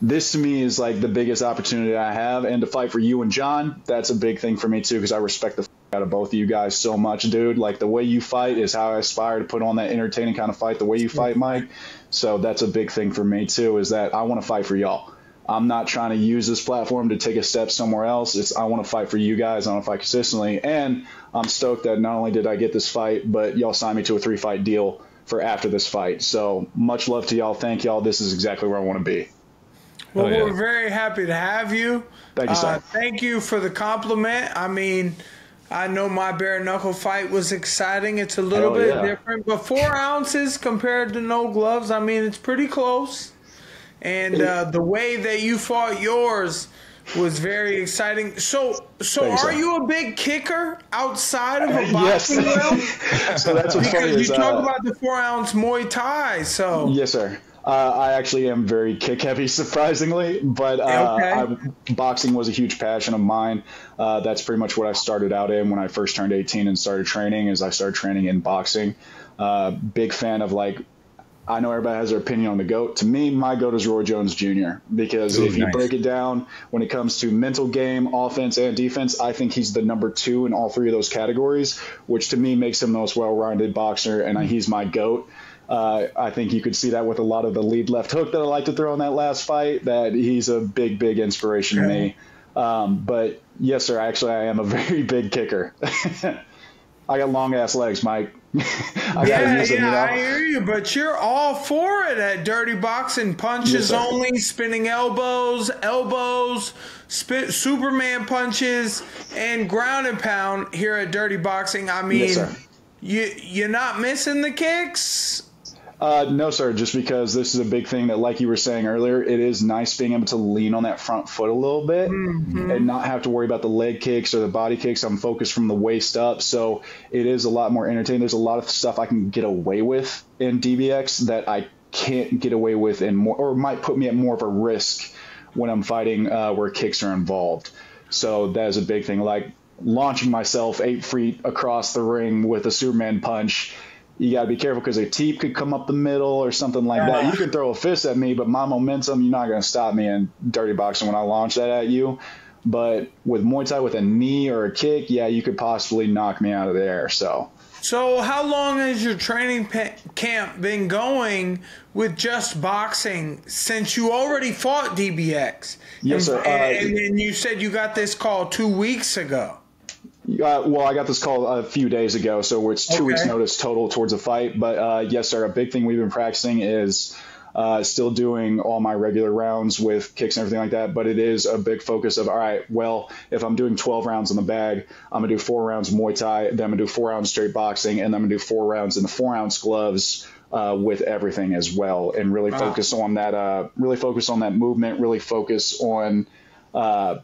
this to me is like the biggest opportunity I have, and to fight for you and Jon, that's a big thing for me too, because I respect the out of both of you guys so much, dude. Like, the way you fight is how I aspire to put on that entertaining kind of fight, the way you fight, Mike. So that's a big thing for me too, is that I want to fight for y'all. I'm not trying to use this platform to take a step somewhere else. I want to fight for you guys. I want to fight consistently. And I'm stoked that not only did I get this fight, but y'all signed me to a 3-fight deal for after this fight. So much love to y'all. Thank y'all. This is exactly where I want to be. Well, we're very happy to have you. Thank you, sir. Thank you for the compliment. I mean, I know my bare knuckle fight was exciting. It's a little bit different, but 4 ounces compared to no gloves, I mean, it's pretty close. And the way that you fought yours was very exciting. So are you a big kicker outside of a boxing realm? So that's what's funny. Because you talk about the 4-ounce Muay Thai. So yes, sir. I actually am very kick heavy, surprisingly, but boxing was a huge passion of mine. That's pretty much what I started out in when I first turned 18 and started training. Is I started training in boxing. Big fan of, like, I know everybody has their opinion on the GOAT. To me, my GOAT is Roy Jones Jr. Because if you break it down, when it comes to mental game, offense, and defense, I think he's the number 2 in all 3 of those categories, which to me makes him the most well-rounded boxer, and he's my GOAT. I think you could see that with a lot of the lead left hook that I like to throw in that last fight, that he's a big, big inspiration to me. But yes, sir, actually I am a very big kicker. I got long-ass legs, Mike. I hear you, but you're all for it at Dirty Boxing. Punches only, spinning elbows, Superman punches, and ground and pound here at Dirty Boxing. I mean, you're not missing the kicks? No, sir, just because this is a big thing that, like you were saying earlier, it is nice being able to lean on that front foot a little bit and not have to worry about the leg kicks or the body kicks. I'm focused from the waist up, so it is a lot more entertaining. There's a lot of stuff I can get away with in DBX that I can't get away with in more, or might put me at more of a risk when I'm fighting where kicks are involved. So that is a big thing. Like launching myself 8 feet across the ring with a Superman punch, you got to be careful because a teep could come up the middle or something like that. You can throw a fist at me, but my momentum, you're not going to stop me in Dirty Boxing when I launch that at you. But with Muay Thai, with a knee or a kick, yeah, you could possibly knock me out of the air. So how long has your training camp been going with just boxing since you already fought DBX? Yes, sir. And then you said you got this call 2 weeks ago. Well, I got this call a few days ago, so it's 2 weeks notice total towards a fight. But yes, sir, a big thing we've been practicing is still doing all my regular rounds with kicks and everything like that. But it is a big focus of, all right, well, if I'm doing 12 rounds in the bag, I'm going to do 4 rounds Muay Thai, then I'm going to do 4 rounds straight boxing, and then I'm going to do 4 rounds in the 4-ounce gloves with everything as well, and really focus on that. Really focus on that movement. Really focus on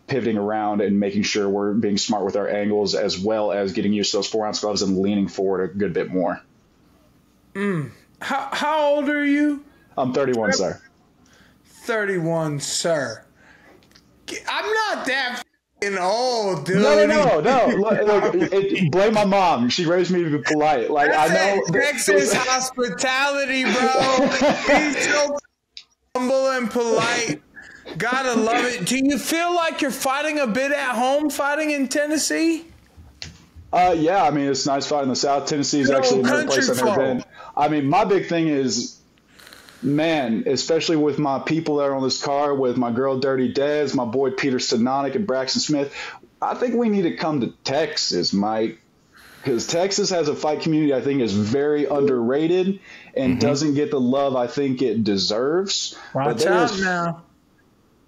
pivoting around and making sure we're being smart with our angles, as well as getting used to those 4-ounce gloves and leaning forward a good bit more. How old are you? I'm 31, sir. 31, sir. I'm not that f***ing old, dude. No. Look, blame my mom. She raised me to be polite. Like, That's I know Texas hospitality, bro. He's so humble and polite. Gotta love it. Do you feel like you're fighting a bit at home, fighting in Tennessee? Yeah, I mean, it's nice fighting in the South. Tennessee is actually another place I've never been. I mean, my big thing is, man, especially with my people that are on this car, with my girl Dirty Dez, my boy Peter Stonanek and Braxton Smith, I think we need to come to Texas, Mike, because Texas has a fight community I think is very underrated and doesn't get the love I think it deserves. Watch out now.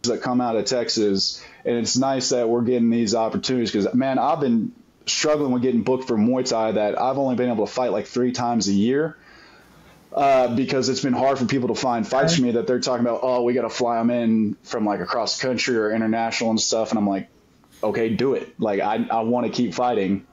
That come out of Texas, and it's nice that we're getting these opportunities, because, man, I've been struggling with getting booked for Muay Thai that I've only been able to fight like 3 times a year. Because it's been hard for people to find fights for me that they're talking about, oh, we got to fly them in from like across the country or international and stuff. And I'm like, okay, do it. Like, I want to keep fighting.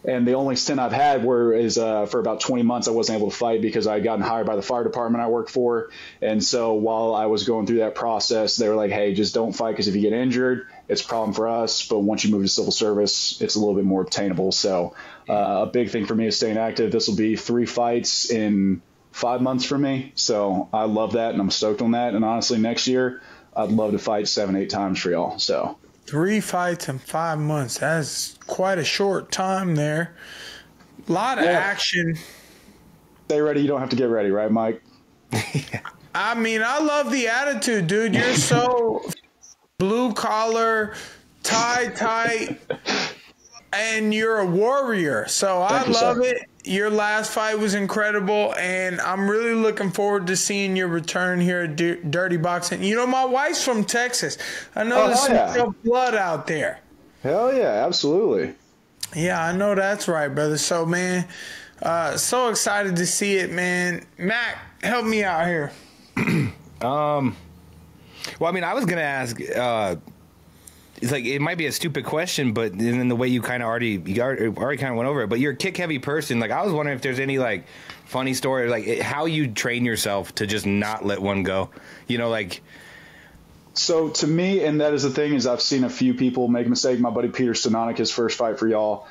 And the only stint I've had is for about 20 months I wasn't able to fight because I had gotten hired by the fire department I work for. And so while I was going through that process, they were like, hey, just don't fight, because if you get injured, it's a problem for us. But once you move to civil service, it's a little bit more obtainable. So a big thing for me is staying active. This will be 3 fights in 5 months for me. So I love that, and I'm stoked on that. And honestly, next year, I'd love to fight 7-8 times for y'all. So 3 fights in 5 months. That's quite a short time there. A lot of action. Stay ready. You don't have to get ready, right, Mike? I mean, I love the attitude, dude. You're so blue collar, tie tight, and you're a warrior. So I love it. Your last fight was incredible, and I'm really looking forward to seeing your return here at Dirty Boxing. You know, my wife's from Texas. I know there's some real blood out there. Hell yeah, absolutely. Yeah, I know that's right, brother. So, man, so excited to see it, man. Mac, help me out here. Well, I mean, I was going to ask, it's like, it might be a stupid question, but in the way you kind of already kind of went over it, but you're a kick heavy person. Like, I was wondering if there's any like funny story, like how you train yourself to just not let one go, you know, like. So to me, and that is the thing, is I've seen a few people make a mistake. My buddy Peter Stonanek, his first fight for y'all,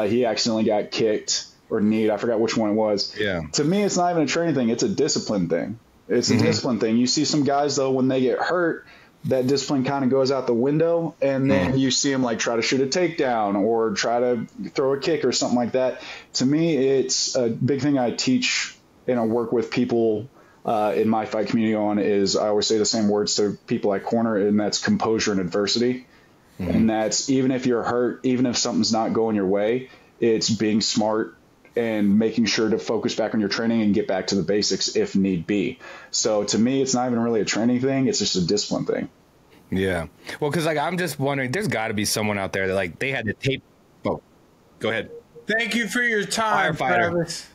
he accidentally got kicked or kneed. I forgot which one it was. Yeah. To me, it's not even a training thing. It's a discipline thing. It's a discipline thing. You see some guys, though, when they get hurt, that discipline kind of goes out the window, and then you see them like try to shoot a takedown or try to throw a kick or something like that. To me, it's a big thing I teach and I work with people in my fight community on is I always say the same words to people I corner, and that's composure in adversity. And that's even if you're hurt, even if something's not going your way, it's being smart and making sure to focus back on your training and get back to the basics if need be. So to me, it's not even really a training thing. It's just a discipline thing. Yeah. Well, because like I'm just wondering, there's got to be someone out there that like they had to tape. Oh, go ahead. Thank you for your time, Firefighter. Travis.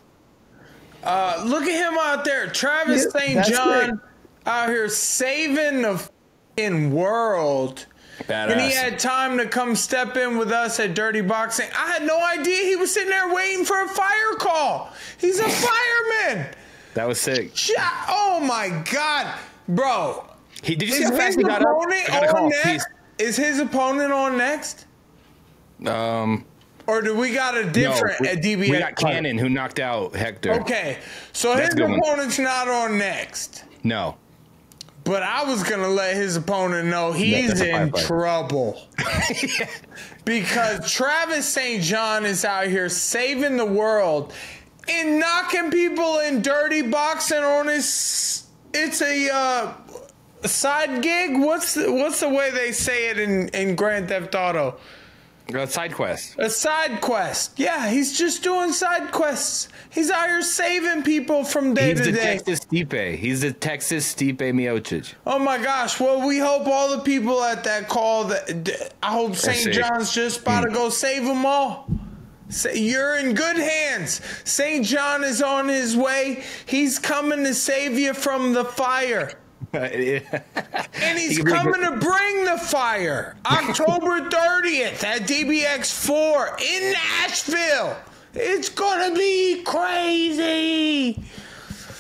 Look at him out there, Travis St. John, out here saving the f***ing world. Badass. And he had time to come step in with us at Dirty Boxing. I had no idea he was sitting there waiting for a fire call. He's a fireman. That was sick. Oh my God, bro. Did you see how fast he got up? I got a call. Is his opponent on next? Or do we got a different at DBX? We got Cannon who knocked out Hector. Okay, so his opponent's not on next. No. But I was going to let his opponent know he's in trouble. Because Travis St. John is out here saving the world and knocking people in dirty boxing on his... It's a side gig? What's the way they say it in Grand Theft Auto? A side quest. A side quest. Yeah, he's just doing side quests. He's out here saving people from day to day. He's the Texas Stipe Miocic. Oh my gosh. Well, we hope all the people at that call, I hope St. John's just about to go save them all. You're in good hands. St. John is on his way. He's coming to save you from the fire. And he's coming to bring the fire. October 30th at DBX 4 in Nashville. It's gonna be crazy.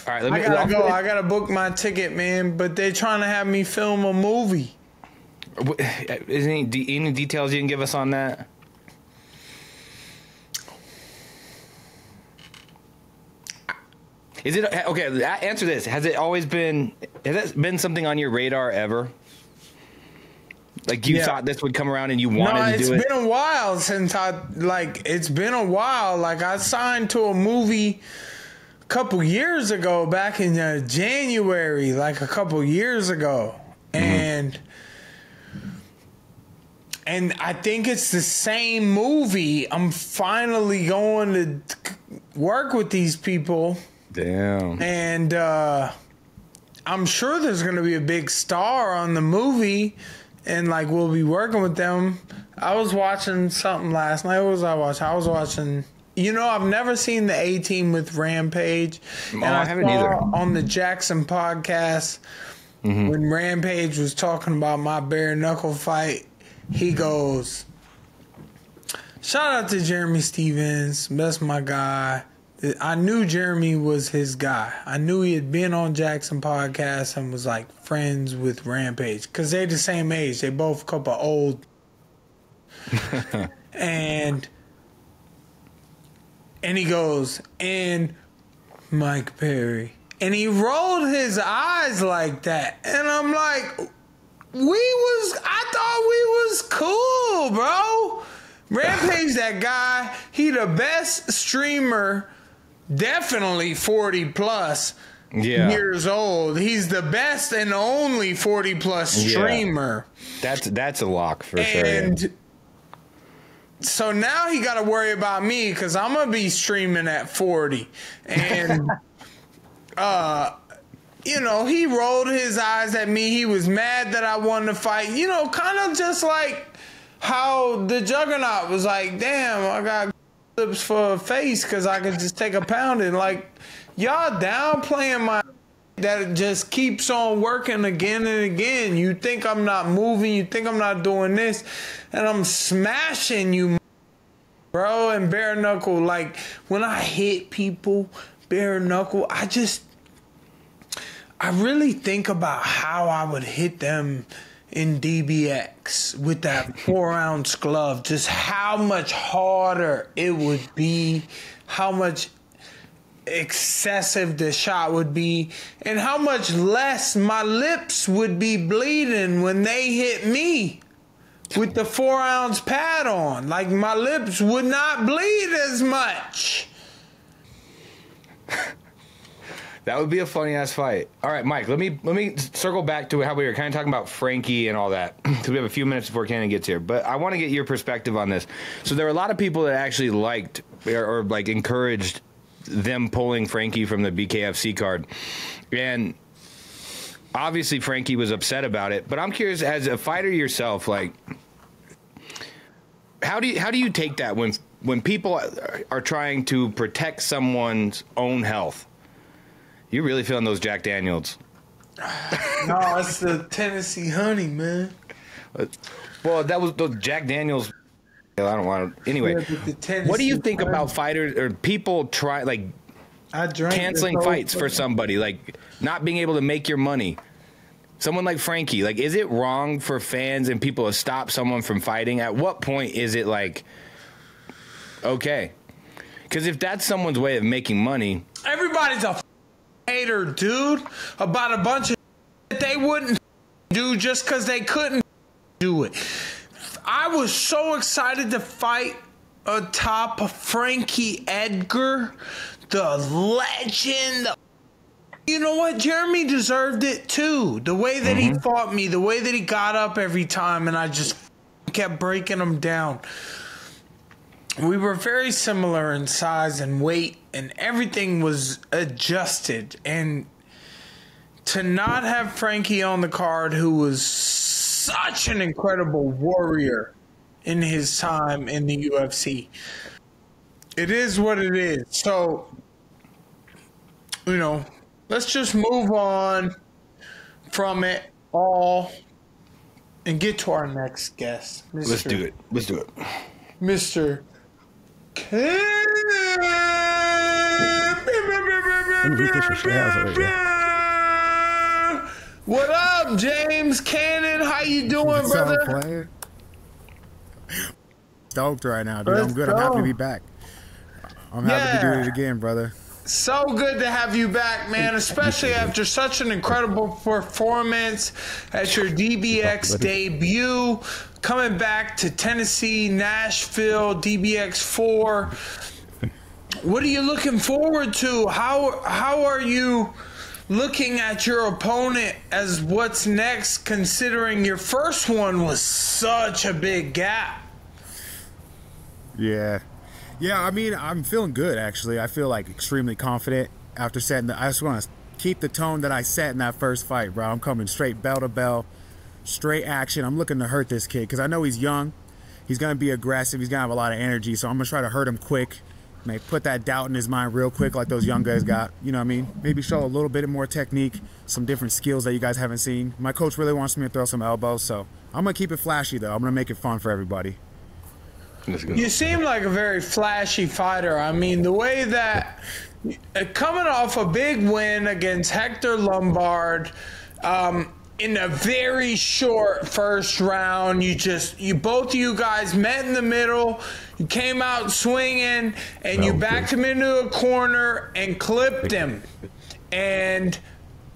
All right, I gotta go. I gotta book my ticket, man. But they're trying to have me film a movie. Is any details you can give us on that? Is it okay? Answer this: has it been something on your radar ever? Like you thought this would come around and you wanted to do it? It's been a while since it's been a while. Like I signed to a movie a couple years ago, back in January, like a couple years ago, and I think it's the same movie. I'm finally going to work with these people. Damn. And I'm sure there's going to be a big star on the movie, and like we'll be working with them. I was watching something last night. What was I watching? I was watching, I've never seen the A-Team with Rampage. And I haven't either. On the Jackson podcast, when Rampage was talking about my bare knuckle fight, he goes, shout out to Jeremy Stevens. That's my guy. I knew Jeremy was his guy. I knew he had been on Jackson podcast and was like friends with Rampage because they're the same age. They both a couple old. and he goes, and Mike Perry. And he rolled his eyes like that. And I'm like, I thought we was cool, bro. Rampage, that guy, he the best streamer. Definitely 40 plus years old. He's the best and only 40 plus streamer. That's a lock for sure. And so now he got to worry about me because I'm gonna be streaming at 40. And he rolled his eyes at me. He was mad that I won the fight. Kind of just like how the Juggernaut was like, damn, I got lips for a face because I could just take a pounding. Like, y'all downplaying my that just keeps on working again and again. You think I'm not moving, you think I'm not doing this, and I'm smashing you, bro. And bare knuckle, like when I hit people bare knuckle, I really think about how I would hit them in DBX with that 4-ounce glove, just how much harder it would be, how much excessive the shot would be, and how much less my lips would be bleeding when they hit me with the 4-ounce pad on. Like my lips would not bleed as much. That would be a funny ass fight. All right, Mike, let me circle back to how we were kind of talking about Frankie and all that, because we have a few minutes before Cannon gets here. But I want to get your perspective on this. So there were a lot of people that actually liked or like encouraged them pulling Frankie from the BKFC card, and obviously Frankie was upset about it. But I'm curious, as a fighter yourself, like how do you take that when people are trying to protect someone's own health? You're really feeling those Jack Daniels. No, it's the Tennessee honey, man. Well, that was those Jack Daniels. I don't want to. Anyway, what do you think about fighters or people canceling fights for somebody, like not being able to make your money? Someone like Frankie, like, is it wrong for fans and people to stop someone from fighting? At what point is it like, okay? Because if that's someone's way of making money, everybody's a hater, dude, about a bunch of shit they wouldn't do just because they couldn't do it. I was so excited to fight atop Frankie Edgar, the legend. You know what? Jeremy deserved it too. The way that he fought me, the way that he got up every time, and I just kept breaking him down. We were very similar in size and weight, and everything was adjusted. And to not have Frankie on the card, who was such an incredible warrior in his time in the UFC, it is what it is. So, you know, let's just move on from it all and get to our next guest. Let's do it. Let's do it. Mr. Cannon. What up, James Cannon? How you doing, brother? Stoked right now, dude. I'm good. I'm happy to be back. I'm happy to do it again, brother. So good to have you back, man, especially after such an incredible performance at your DBX debut, coming back to Tennessee, Nashville, DBX 4. What are you looking forward to? How are you looking at your opponent as what's next, considering your first one was such a big gap? Yeah. Yeah, I mean, I'm feeling good, actually. I feel, like, extremely confident after setting I just want to keep the tone that I set in that first fight, bro. I'm coming straight bell to bell, straight action. I'm looking to hurt this kid because I know he's young. He's going to be aggressive. He's going to have a lot of energy, so I'm going to try to hurt him quick. Maybe put that doubt in his mind real quick like those young guys got. You know what I mean? Maybe show a little bit more technique, some different skills that you guys haven't seen. My coach really wants me to throw some elbows, so I'm going to keep it flashy, though. I'm going to make it fun for everybody. You seem like a very flashy fighter. I mean, the way that coming off a big win against Hector Lombard in a very short first round, both of you guys met in the middle. You came out swinging, and you backed him into a corner and clipped him. And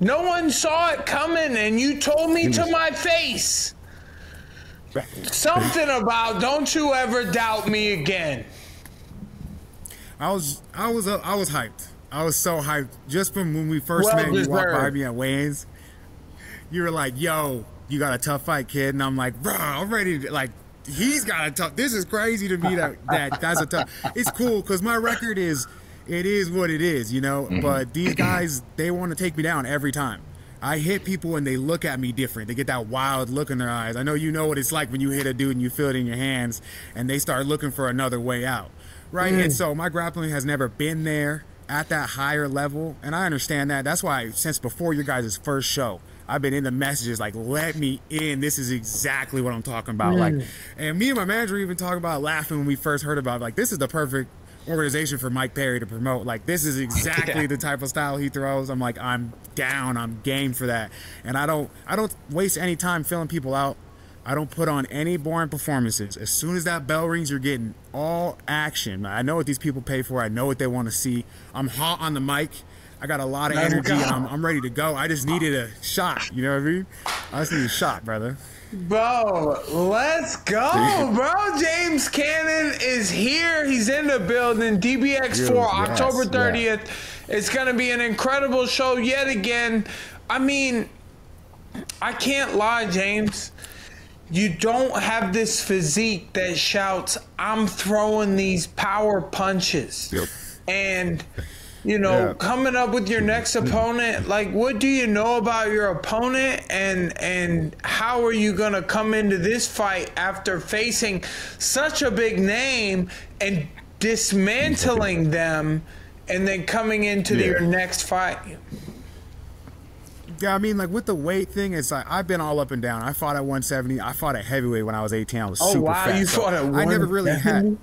no one saw it coming, and you told me to my face something about don't you ever doubt me again. I was hyped. I was so hyped just from when we first met. You walked by me at weigh-ins. You were like, "Yo, you got a tough fight, kid," and I'm like, "Bro, I'm ready to like." He's got a tough. This is crazy to me that's a tough. It's cool because my record is what it is, you know. But these guys, they want to take me down every time. I hit people and they look at me different. They get that wild look in their eyes. I know you know what it's like when you hit a dude and you feel it in your hands and they start looking for another way out, right? And so my grappling has never been there at that higher level, and I understand that. That's why since before your guys' first show, I've been in the messages like, let me in. This is exactly what I'm talking about. Like, and me and my manager even talk about laughing when we first heard about it. Like, this is the perfect organization for Mike Perry to promote. Like, this is exactly the type of style he throws. I'm like, I'm down. I'm game for that. And I don't waste any time filling people out. I don't put on any boring performances. As soon as that bell rings, you're getting all action. I know what these people pay for. I know what they want to see. I'm hot on the mic. I got a lot of energy, and I'm ready to go. I just needed a shot. You know what I mean? I just need a shot, brother. Bro, let's go, bro. James Cannon is here. He's in the building. DBX 4, October 30th. Yeah. It's going to be an incredible show yet again. I mean, I can't lie, James. You don't have this physique that shouts, I'm throwing these power punches. Yep. And... you know, coming up with your next opponent, like, what do you know about your opponent, and how are you going to come into this fight after facing such a big name and dismantling them and then coming into your next fight? Yeah, I mean, like, with the weight thing, it's like, I've been all up and down. I fought at 170. I fought at heavyweight when I was 18. I was super fat. You fought at 170? I never really had...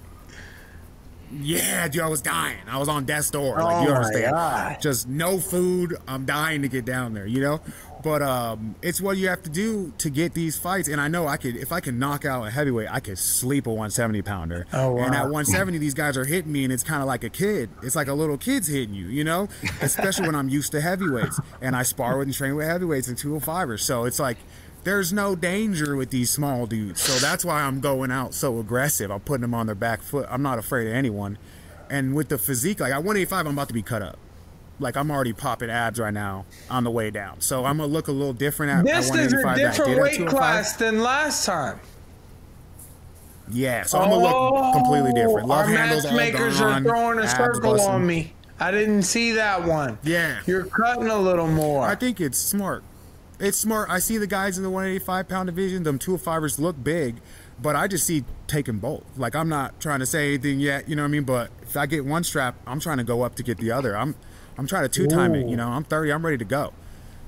Yeah, dude, I was dying. I was on death's door. Like, you understand? God. Just no food. I'm dying to get down there, you know? But it's what you have to do to get these fights. And I know if I can knock out a heavyweight, I could sleep a 170 pounder. Oh, wow. And at 170, these guys are hitting me, and it's kind of like a kid. It's like a little kid's hitting you, you know? Especially when I'm used to heavyweights. And I spar with and train with heavyweights and 205ers. So it's like there's no danger with these small dudes. So that's why I'm going out so aggressive. I'm putting them on their back foot. I'm not afraid of anyone. And with the physique, like at 185, I'm about to be cut up. Like I'm already popping abs right now on the way down. So I'm gonna look a little different at this 185. This is a different weight class than last time. Yeah, so I'm gonna look completely different. Our matchmakers are throwing a circle on me. I didn't see that one. Yeah, you're cutting a little more. I think it's smart. It's smart. I see the guys in the 185-pound division. Them 205ers look big, but I just see taking both. Like I'm not trying to say anything yet, you know what I mean? But if I get one strap, I'm trying to go up to get the other. I'm trying to two-time it, you know. I'm 30. I'm ready to go.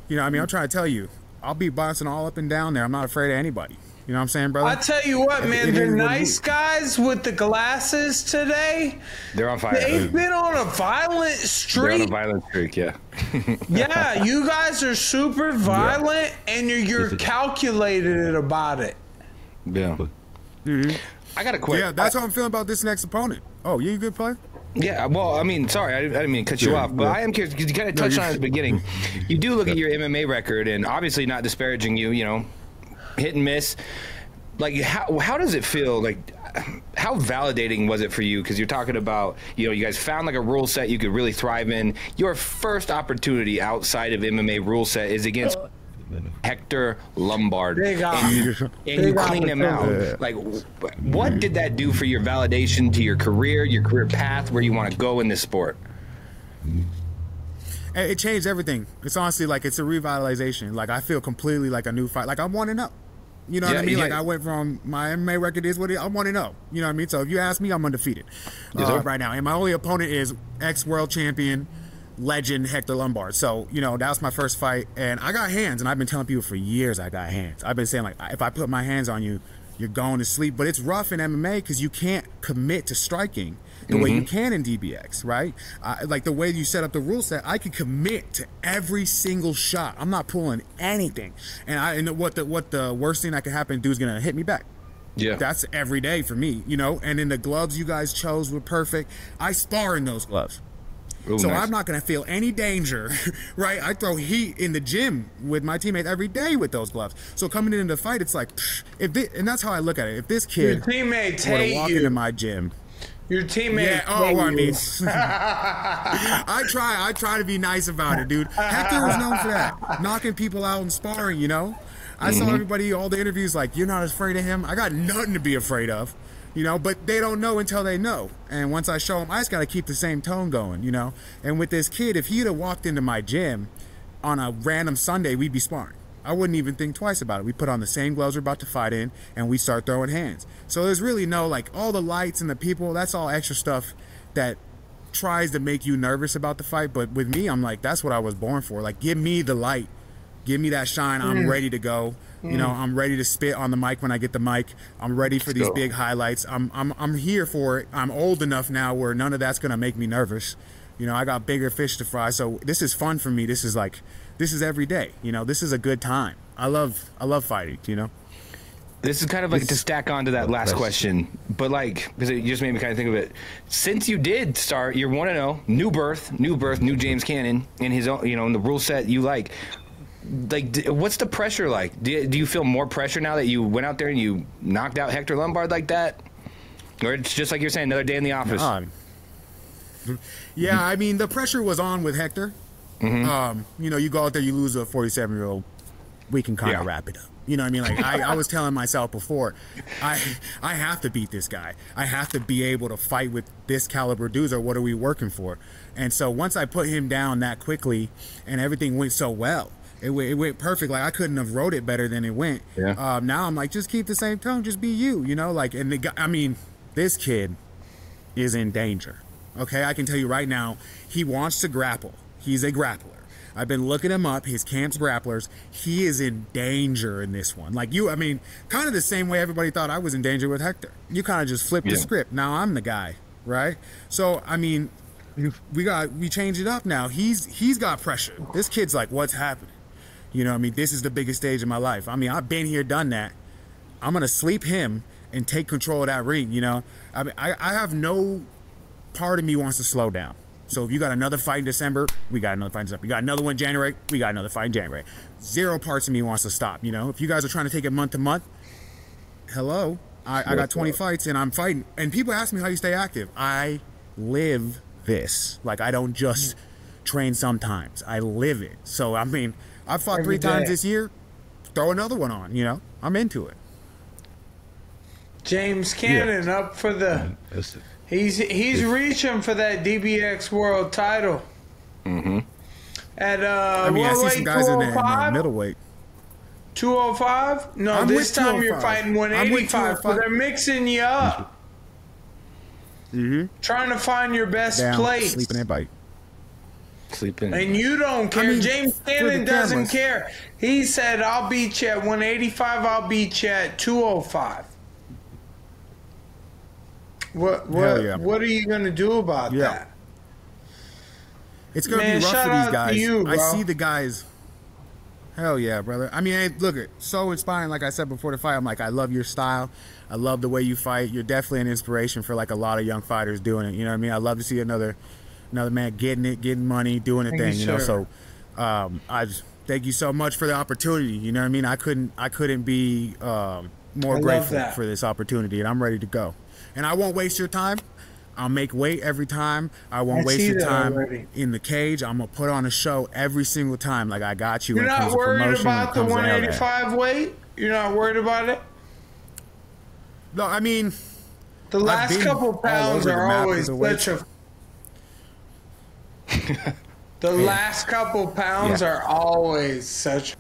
You know what I mean? I'm trying to tell you, I'll be bouncing all up and down there. I'm not afraid of anybody. You know what I'm saying, brother? I tell you what, man, the nice guys with the glasses today, they're on fire. They've been on a violent streak. They're on a violent streak, yeah. Yeah, you guys are super violent, and you're calculated about it. Yeah. Mm-hmm. I got to quit. Yeah, that's how I'm feeling about this next opponent. Oh, you a good player? Yeah, well, I mean, sorry, I didn't mean to cut you off, but I am curious because you kind of touched on it at the beginning. You do look at your MMA record, and obviously not disparaging you, you know, hit and miss. Like, how does it feel? Like, how validating was it for you? Because you're talking about, you know, you guys found like a rule set you could really thrive in. Your first opportunity outside of MMA rule set is against Hector Lombard, and you clean him out. Like, what did that do for your validation to your career path, where you want to go in this sport? It changed everything. It's honestly like it's a revitalization. Like I feel completely like a new fight. Like I'm 1-0. You know what I mean? Like I went from my MMA record is what I'm 1-0. You know what I mean? So if you ask me, I'm undefeated right now. And my only opponent is ex-world champion, legend Hector Lombard. So, you know, that was my first fight. And I got hands. And I've been telling people for years I got hands. I've been saying, like, if I put my hands on you, you're going to sleep. But it's rough in MMA because you can't commit to striking the way you can in DBX, right? Like the way you set up the rule set, I can commit to every single shot. I'm not pulling anything. And what the worst thing that could happen, dude's going to hit me back. Yeah, that's every day for me, you know. And then the gloves you guys chose were perfect. I spar in those gloves. Ooh, so nice. I'm not going to feel any danger, right? I throw heat in the gym with my teammates every day with those gloves. So coming into the fight, it's like, and that's how I look at it. If this kid your teammates were to walk into my gym, your teammates, I mean, I try to be nice about it, dude. Hector was known for that, knocking people out and sparring. You know, I saw everybody, all the interviews, like, you're not afraid of him. I got nothing to be afraid of. You know, but they don't know until they know. And once I show them, I just got to keep the same tone going, you know. And with this kid, if he'd have walked into my gym on a random Sunday, we'd be sparring. I wouldn't even think twice about it. We put on the same gloves we're about to fight in, and we start throwing hands. So there's really no, like, all the lights and the people, that's all extra stuff that tries to make you nervous about the fight. But with me, I'm like, that's what I was born for. Like, give me the light. Give me that shine. I'm ready to go. You know, I'm ready to spit on the mic when I get the mic. I'm ready for these big highlights. I'm here for it. I'm old enough now where none of that's gonna make me nervous. You know, I got bigger fish to fry. So this is fun for me. This is every day. You know, this is a good time. I love fighting. You know. This is kind of like to stack onto that last question, but like, because it just made me kind of think of it. Since you did start, you're 1-0, new birth, new James Cannon in his own, you know, in the rule set you like. Like, what's the pressure like? Do you feel more pressure now that you went out there and you knocked out Hector Lombard like that? Or it's just like you're saying, another day in the office? Yeah, I mean, the pressure was on with Hector. You know, you go out there, you lose a 47-year-old, we can kind of wrap it up. You know what I mean? Like, I was telling myself before, I have to beat this guy. I have to be able to fight with this caliber dudes, or what are we working for? And so once I put him down that quickly and everything went so well, it went perfect. Like, I couldn't have wrote it better than it went. Yeah. Now I'm like, just keep the same tone. Just be you, you know? Like, and the guy, I mean, this kid is in danger. Okay? I can tell you right now, he wants to grapple. He's a grappler. I've been looking him up. His camp's grapplers. He is in danger in this one. Like you, I mean, kind of the same way everybody thought I was in danger with Hector. You kind of just flipped the script. Now I'm the guy, right? So, I mean, we changed it up now. He's got pressure. This kid's like, what's happening? You know what I mean? This is the biggest stage of my life. I mean, I've been here, done that. I'm going to sleep him and take control of that ring, you know? I mean, I have no part of me wants to slow down. So if you got another fight in December, we got another fight in December. You got another one in January, we got another fight in January. Zero parts of me wants to stop, you know? If you guys are trying to take it month to month, hello, I got 20 fights and I'm fighting. And people ask me how you stay active. I live this. Like, I don't just train sometimes. I live it. So, I mean, I've fought 3 times this year. Throw another one on, you know? I'm into it. James Cannon up for the... He's reaching for that DBX World title. Mm-hmm. At I mean, I see some guys in the middleweight. 205? No, this time you're fighting 185. So they're mixing you up. Mm-hmm. Trying to find your best place. Sleeping and bite. Sleeping. And you don't care. I mean, James Cannon doesn't care. He said, I'll beat you at 185. I'll beat you at 205. What are you going to do about that? It's going to be rough for these guys. I see the guys. Hell yeah, brother. I mean, hey, look, it's so inspiring. Like I said before the fight, I'm like, I love your style. I love the way you fight. You're definitely an inspiration for like a lot of young fighters doing it. You know what I mean? I love to see another man getting money, doing a thing. You know, so I just thank you so much for the opportunity. You know what I mean? I couldn't be more grateful for this opportunity, and I'm ready to go. And I won't waste your time. I'll make weight every time. I won't waste your time in the cage. I'm going to put on a show every single time. Like, I got you. You're not worried about the 185 weight? You're not worried about it? No, I mean... The last couple pounds are always such a... The last couple pounds are always such...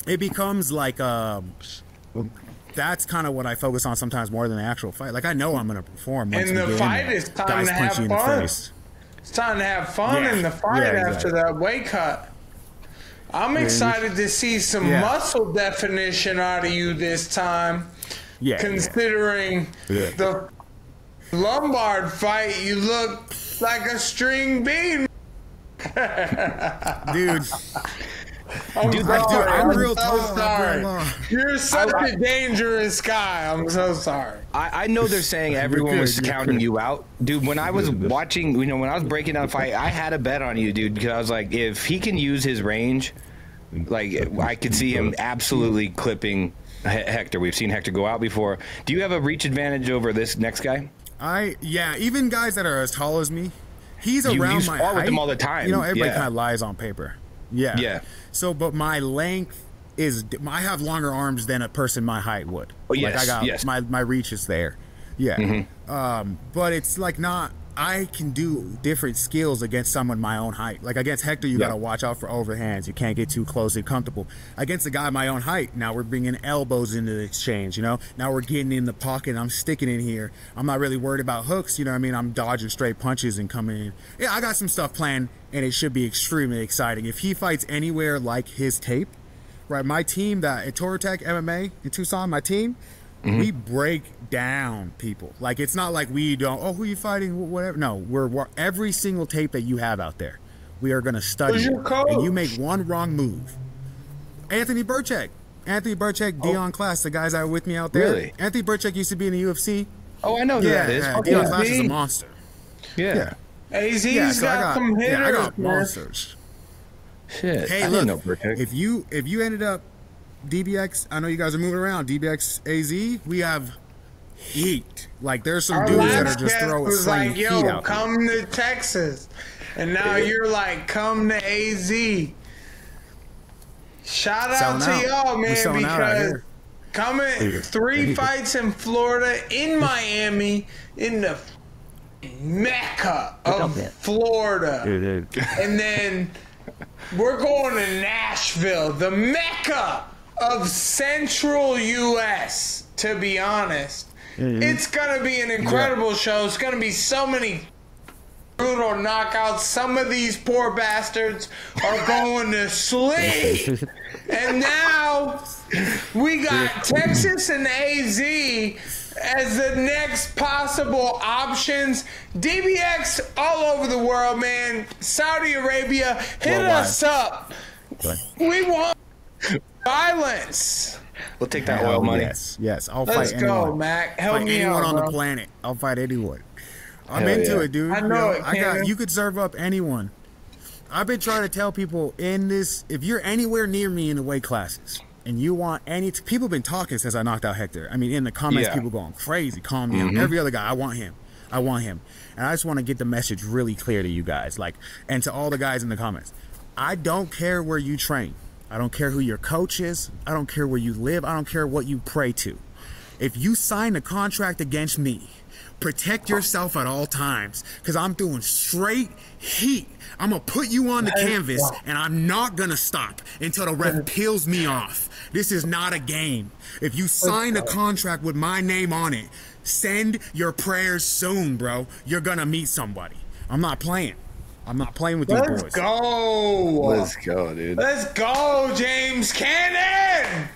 It becomes like... that's kind of what I focus on sometimes more than the actual fight. Like, I know I'm going to perform. And the fight is time to have fun. It's time to have fun in the fight after that weight cut. I'm excited to see some muscle definition out of you this time. Considering the Lombard fight, you look like a string bean. Dude. I'm real tall. You're such a dangerous guy. I'm so sorry. I know they're saying everyone was counting you out. Dude, when I was watching, when I was breaking down the fight, I had a bet on you, dude, because I was like, if he can use his range, like, I could see him absolutely clipping Hector. We've seen Hector go out before. Do you have a reach advantage over this next guy? Even guys that are as tall as me, he's around my height. With them all the time. You know, everybody kind of lies on paper. Yeah. So, but my length is, I have longer arms than a person my height would. Oh, yes. Like, I got my reach is there. Yeah. Mm-hmm. But it's like not, I can do different skills against someone my own height. Like against Hector, you got to watch out for overhands. You can't get too close and comfortable. Against a guy my own height, now we're bringing elbows into the exchange, you know? Now we're getting in the pocket. I'm sticking in here. I'm not really worried about hooks, you know what I mean? I'm dodging straight punches and coming in. Yeah, I got some stuff planned, and it should be extremely exciting. If he fights anywhere like his tape, right, my team, at Torotech MMA in Tucson, my team, we break down people. Like, it's not like we don't, who are you fighting, whatever. No, we're every single tape that you have out there, we are going to study you. And you make one wrong move. Anthony Burchak, Dion Class, the guys that are with me out there. Really? Anthony Burchak used to be in the UFC. Oh, I know who that is. Dion Class is a monster. Yeah. AZ's got some hitters. I got monsters. Shit. Hey, look, if you ended up DBX, I know you guys are moving around. DBX AZ, we have heat. Like, there's some dudes that are just throwing slaying heat out. Come to Texas, and now you're like, come to AZ. Shout out to y'all, man, because coming 3 fights in Florida, in Miami, in the Mecca of Florida, and then we're going to Nashville, the Mecca of Central U.S., to be honest. It's going to be an incredible show. It's going to be so many brutal knockouts. Some of these poor bastards are going to sleep. And now we got Texas and AZ, as the next possible options. DBX all over the world, man. Saudi Arabia, hit us up. We want violence. We'll take that oil money. Yes. I'll Let's fight go, anyone. Mac. Help me anyone out, on bro. the planet. I'll fight anyone. I'm Hell into yeah. it, dude. I know it, I got. Cannon. You could serve up anyone. I've been trying to tell people in this, if you're anywhere near me in the weight classes and you want people have been talking since I knocked out Hector. I mean, in the comments, people going crazy, calling me out. Every other guy, I want him. And I just want to get the message really clear to you guys, and to all the guys in the comments. I don't care where you train. I don't care who your coach is. I don't care where you live. I don't care what you pray to. If you sign a contract against me, protect yourself at all times, because I'm doing straight heat. I'm going to put you on the canvas, and I'm not going to stop until the ref peels me off. This is not a game. If you sign a contract with my name on it, send your prayers soon, bro. You're going to meet somebody. I'm not playing. I'm not playing with these boys. Let's go. Let's go, dude. Let's go, James Cannon.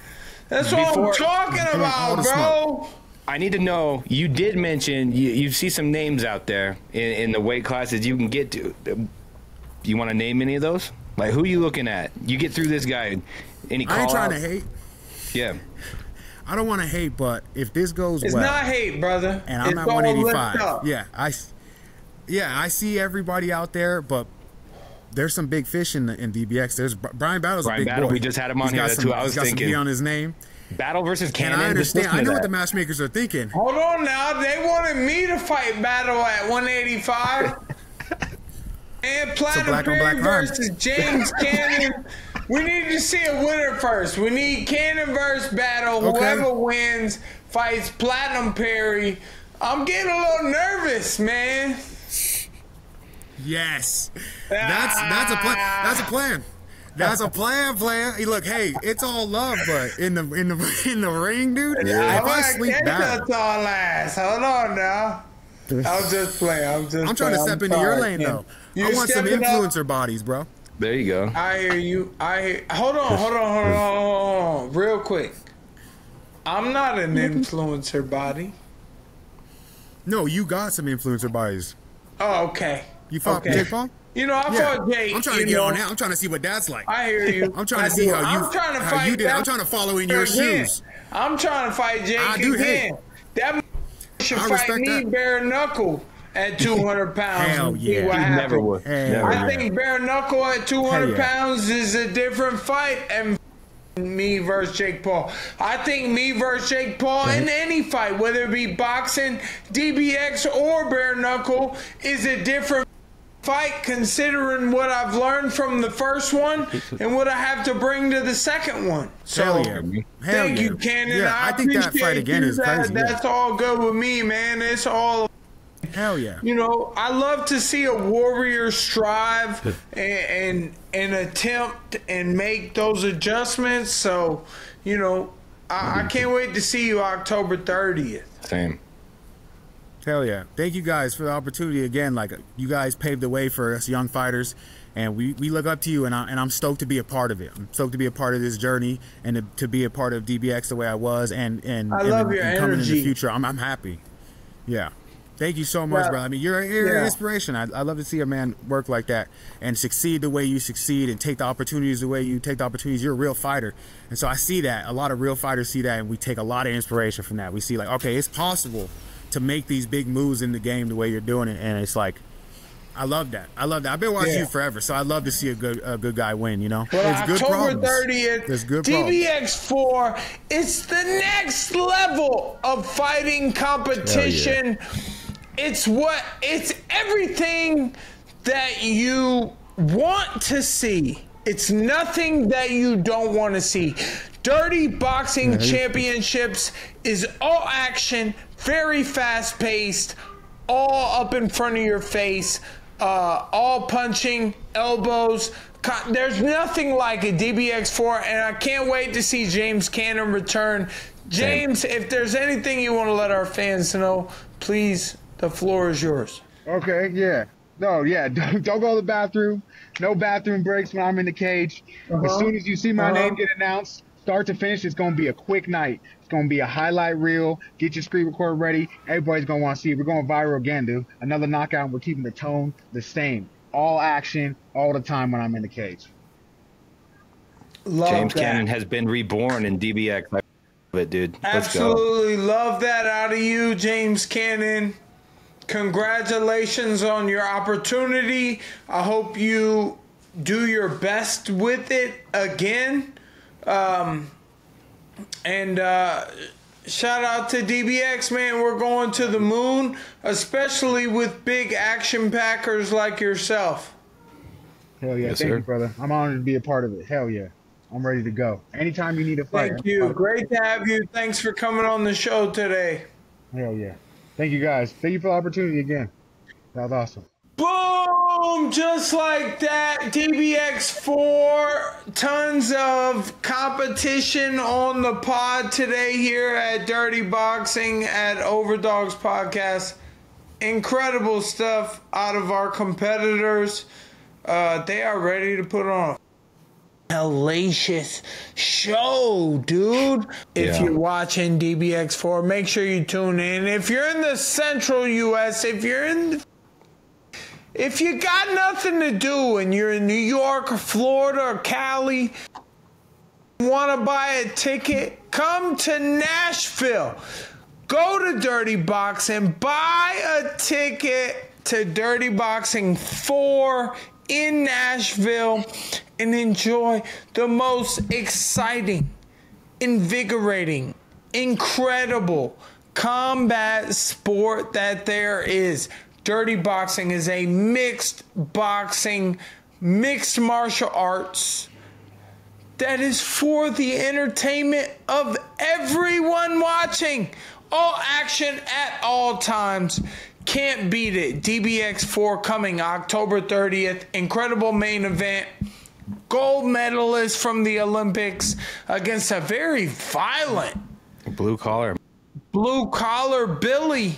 That's what I'm talking about, bro. I need to know, you did mention you see some names out there in the weight classes you can get to. You want to name any of those? Like, who you looking at? You get through this guy. Any call I ain't trying out? to hate. Yeah. I don't want to hate, but if this goes It's well, not hate, brother. and I'm It's at all lift 185, up. I see everybody out there, but there's some big fish in DBX. There's Bryan Battle's a big Battle, boy. we just had him on here. That's who I was he's got thinking. Some heat on his name. Battle versus Cannon. And I understand. Just listen I to know what that. the matchmakers are thinking. Hold on now. They wanted me to fight Battle at 185. And Platinum black on Perry black crime. versus James Cannon. We need to see a winner first. We need Cannon versus Battle. Okay. Whoever wins fights Platinum Perry. I'm getting a little nervous, man. Yes, that's a plan. That's a plan. That's a plan, player. Hey, look, hey, it's all love, but in the ring, dude. If I sleep bad, That's all last. Hold on now. I'm just playing. I'm trying to step into your lane though. I want some influencer bodies, bro. There you go. I hear you. Hold on. Real quick. I'm not an influencer body. No, you got some influencer bodies. Oh, okay. You fought Jake Paul? You know, I fought Jake. I'm trying to get on that. I'm trying to see what that's like. I hear you. I'm trying to see how you did. I'm trying to follow in your shoes. I'm trying to fight Jake do again. That should fight me bare knuckle at 200 pounds. Hell yeah. What Never would. I think bare knuckle at 200 pounds is a different fight and me versus Jake Paul. I think me versus Jake Paul in any fight, whether it be boxing, DBX, or bare knuckle, is a different fight considering what I've learned from the first one and what I have to bring to the second one. So thank you, Cannon. Yeah, I think that fight again is crazy. That's all good with me, man. It's all. Hell yeah. You know, I love to see a warrior strive and attempt and make those adjustments. So, you know, I can't wait to see you October 30th. Same. Hell yeah. Thank you guys for the opportunity again. Like, you guys paved the way for us young fighters, and we look up to you, and I'm stoked to be a part of it. I'm stoked to be a part of this journey and to be a part of DBX the way I was and I love your coming in energy. the future. I'm happy. Yeah. Thank you so much, bro. I mean, you're an inspiration. I love to see a man work like that and succeed the way you succeed and take the opportunities the way you take the opportunities. You're a real fighter. And so I see that. A lot of real fighters see that, and we take a lot of inspiration from that. We see, like, okay, it's possible to make these big moves in the game the way you're doing it. And it's like, I love that. I've been watching you forever, so I love to see a good guy win, you know? Well, it's good October problems. 30th, There's good DBX 4, it's the next level of fighting competition. It's everything that you want to see. It's nothing that you don't want to see. Dirty Boxing Championships is all action, very fast paced, all up in front of your face, all punching, elbows. There's nothing like a DBX4, and I can't wait to see James Cannon return. James, if there's anything you want to let our fans know, please, the floor is yours. Okay, yeah. No, yeah, don't go to the bathroom. No bathroom breaks when I'm in the cage. As soon as you see my name get announced, start to finish, it's going to be a quick night. It's going to be a highlight reel. Get your screen record ready. Everybody's going to want to see it. We're going viral again, dude. Another knockout, and we're keeping the tone the same. All action, all the time when I'm in the cage. Love James that. Cannon has been reborn in DBX. I love it, dude. Let's go. Absolutely love that out of you, James Cannon. Congratulations on your opportunity. I hope you do your best with it again. Shout out to DBX, man. We're going to the moon, especially with big action packers like yourself. Hell yeah. Yes, Thank sir. you, brother. I'm honored to be a part of it. Hell yeah. I'm ready to go. Anytime you need a fight. Thank you. Great to have you. Thanks for coming on the show today. Hell yeah. Thank you, guys. Thank you for the opportunity again. That was awesome. Boom! Just like that, DBX4. Tons of competition on the pod today here at Dirty Boxing at Overdogs Podcast. Incredible stuff out of our competitors. They are ready to put on a hellacious show, dude. If you're watching DBX4, make sure you tune in. If you're in the central U.S., if you got nothing to do and you're in New York or Florida or Cali, want to buy a ticket, come to Nashville. Go to Dirty Boxing, buy a ticket to Dirty Boxing 4 in Nashville and enjoy the most exciting, invigorating, incredible combat sport that there is. Dirty Boxing is a mixed boxing, mixed martial arts that is for the entertainment of everyone watching. All action at all times. Can't beat it. DBX4 coming October 30th. Incredible main event. Gold medalist from the Olympics against a very violent Blue collar Billy.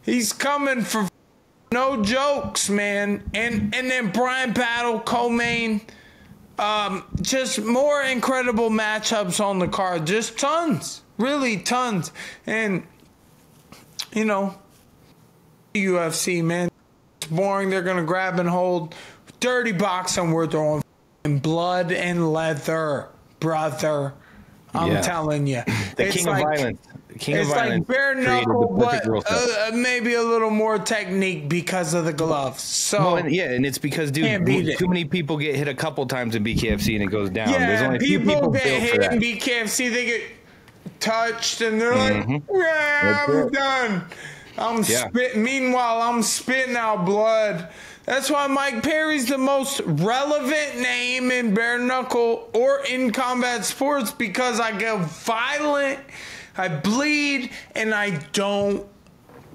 He's coming for no jokes, man. And then Bryan Battle, co-main. Just more incredible matchups on the card. Just tons. Really tons. And, you know, UFC, man. It's boring. They're going to grab and hold. Dirty Boxing, we're throwing blood and leather, brother. I'm telling you. The king of violence. It's like bare knuckle, but maybe a little more technique because of the gloves. So and it's because, dude, too many people get hit a couple times in BKFC and it goes down. Yeah, there's only a few people get built hit for that. in BKFC, they get touched and they're like, yeah, I'm done. I'm spitting. Meanwhile, I'm spitting out blood. That's why Mike Perry's the most relevant name in bare knuckle or in combat sports, because I get violent, I bleed, and I don't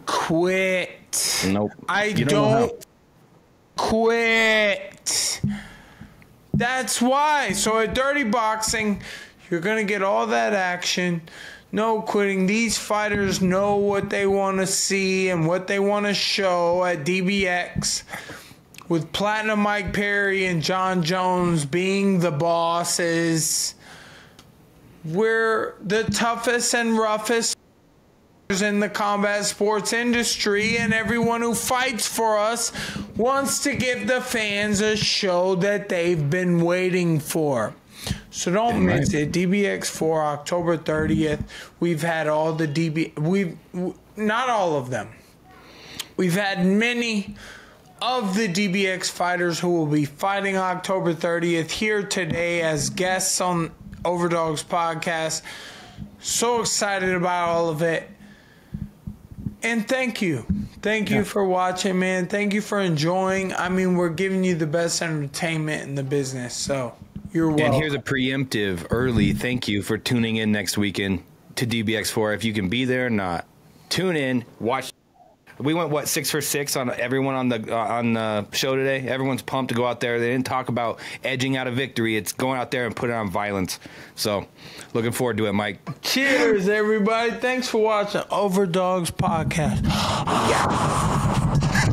quit. Nope. I don't quit. That's why. So at Dirty Boxing, you're going to get all that action. No quitting. These fighters know what they want to see and what they want to show at DBX. With Platinum Mike Perry and Jon Jones being the bosses. We're the toughest and roughest in the combat sports industry, and everyone who fights for us wants to give the fans a show that they've been waiting for. So don't miss it. DBX4, October 30th. We've had all the not all of them. We've had many of the DBX fighters who will be fighting October 30th here today as guests on Overdogs Podcast. So excited about all of it. And thank you. Thank you for watching, man. Thank you for enjoying. I mean, we're giving you the best entertainment in the business. So you're welcome. And here's a preemptive early thank you for tuning in next weekend to DBX4. If you can be there or not, tune in, watch. We went 6 for 6 on everyone on the show today. Everyone's pumped to go out there. They didn't talk about edging out a victory. It's going out there and putting on violence. So, looking forward to it, Mike. Cheers, everybody. Thanks for watching Overdogs Podcast. Yeah.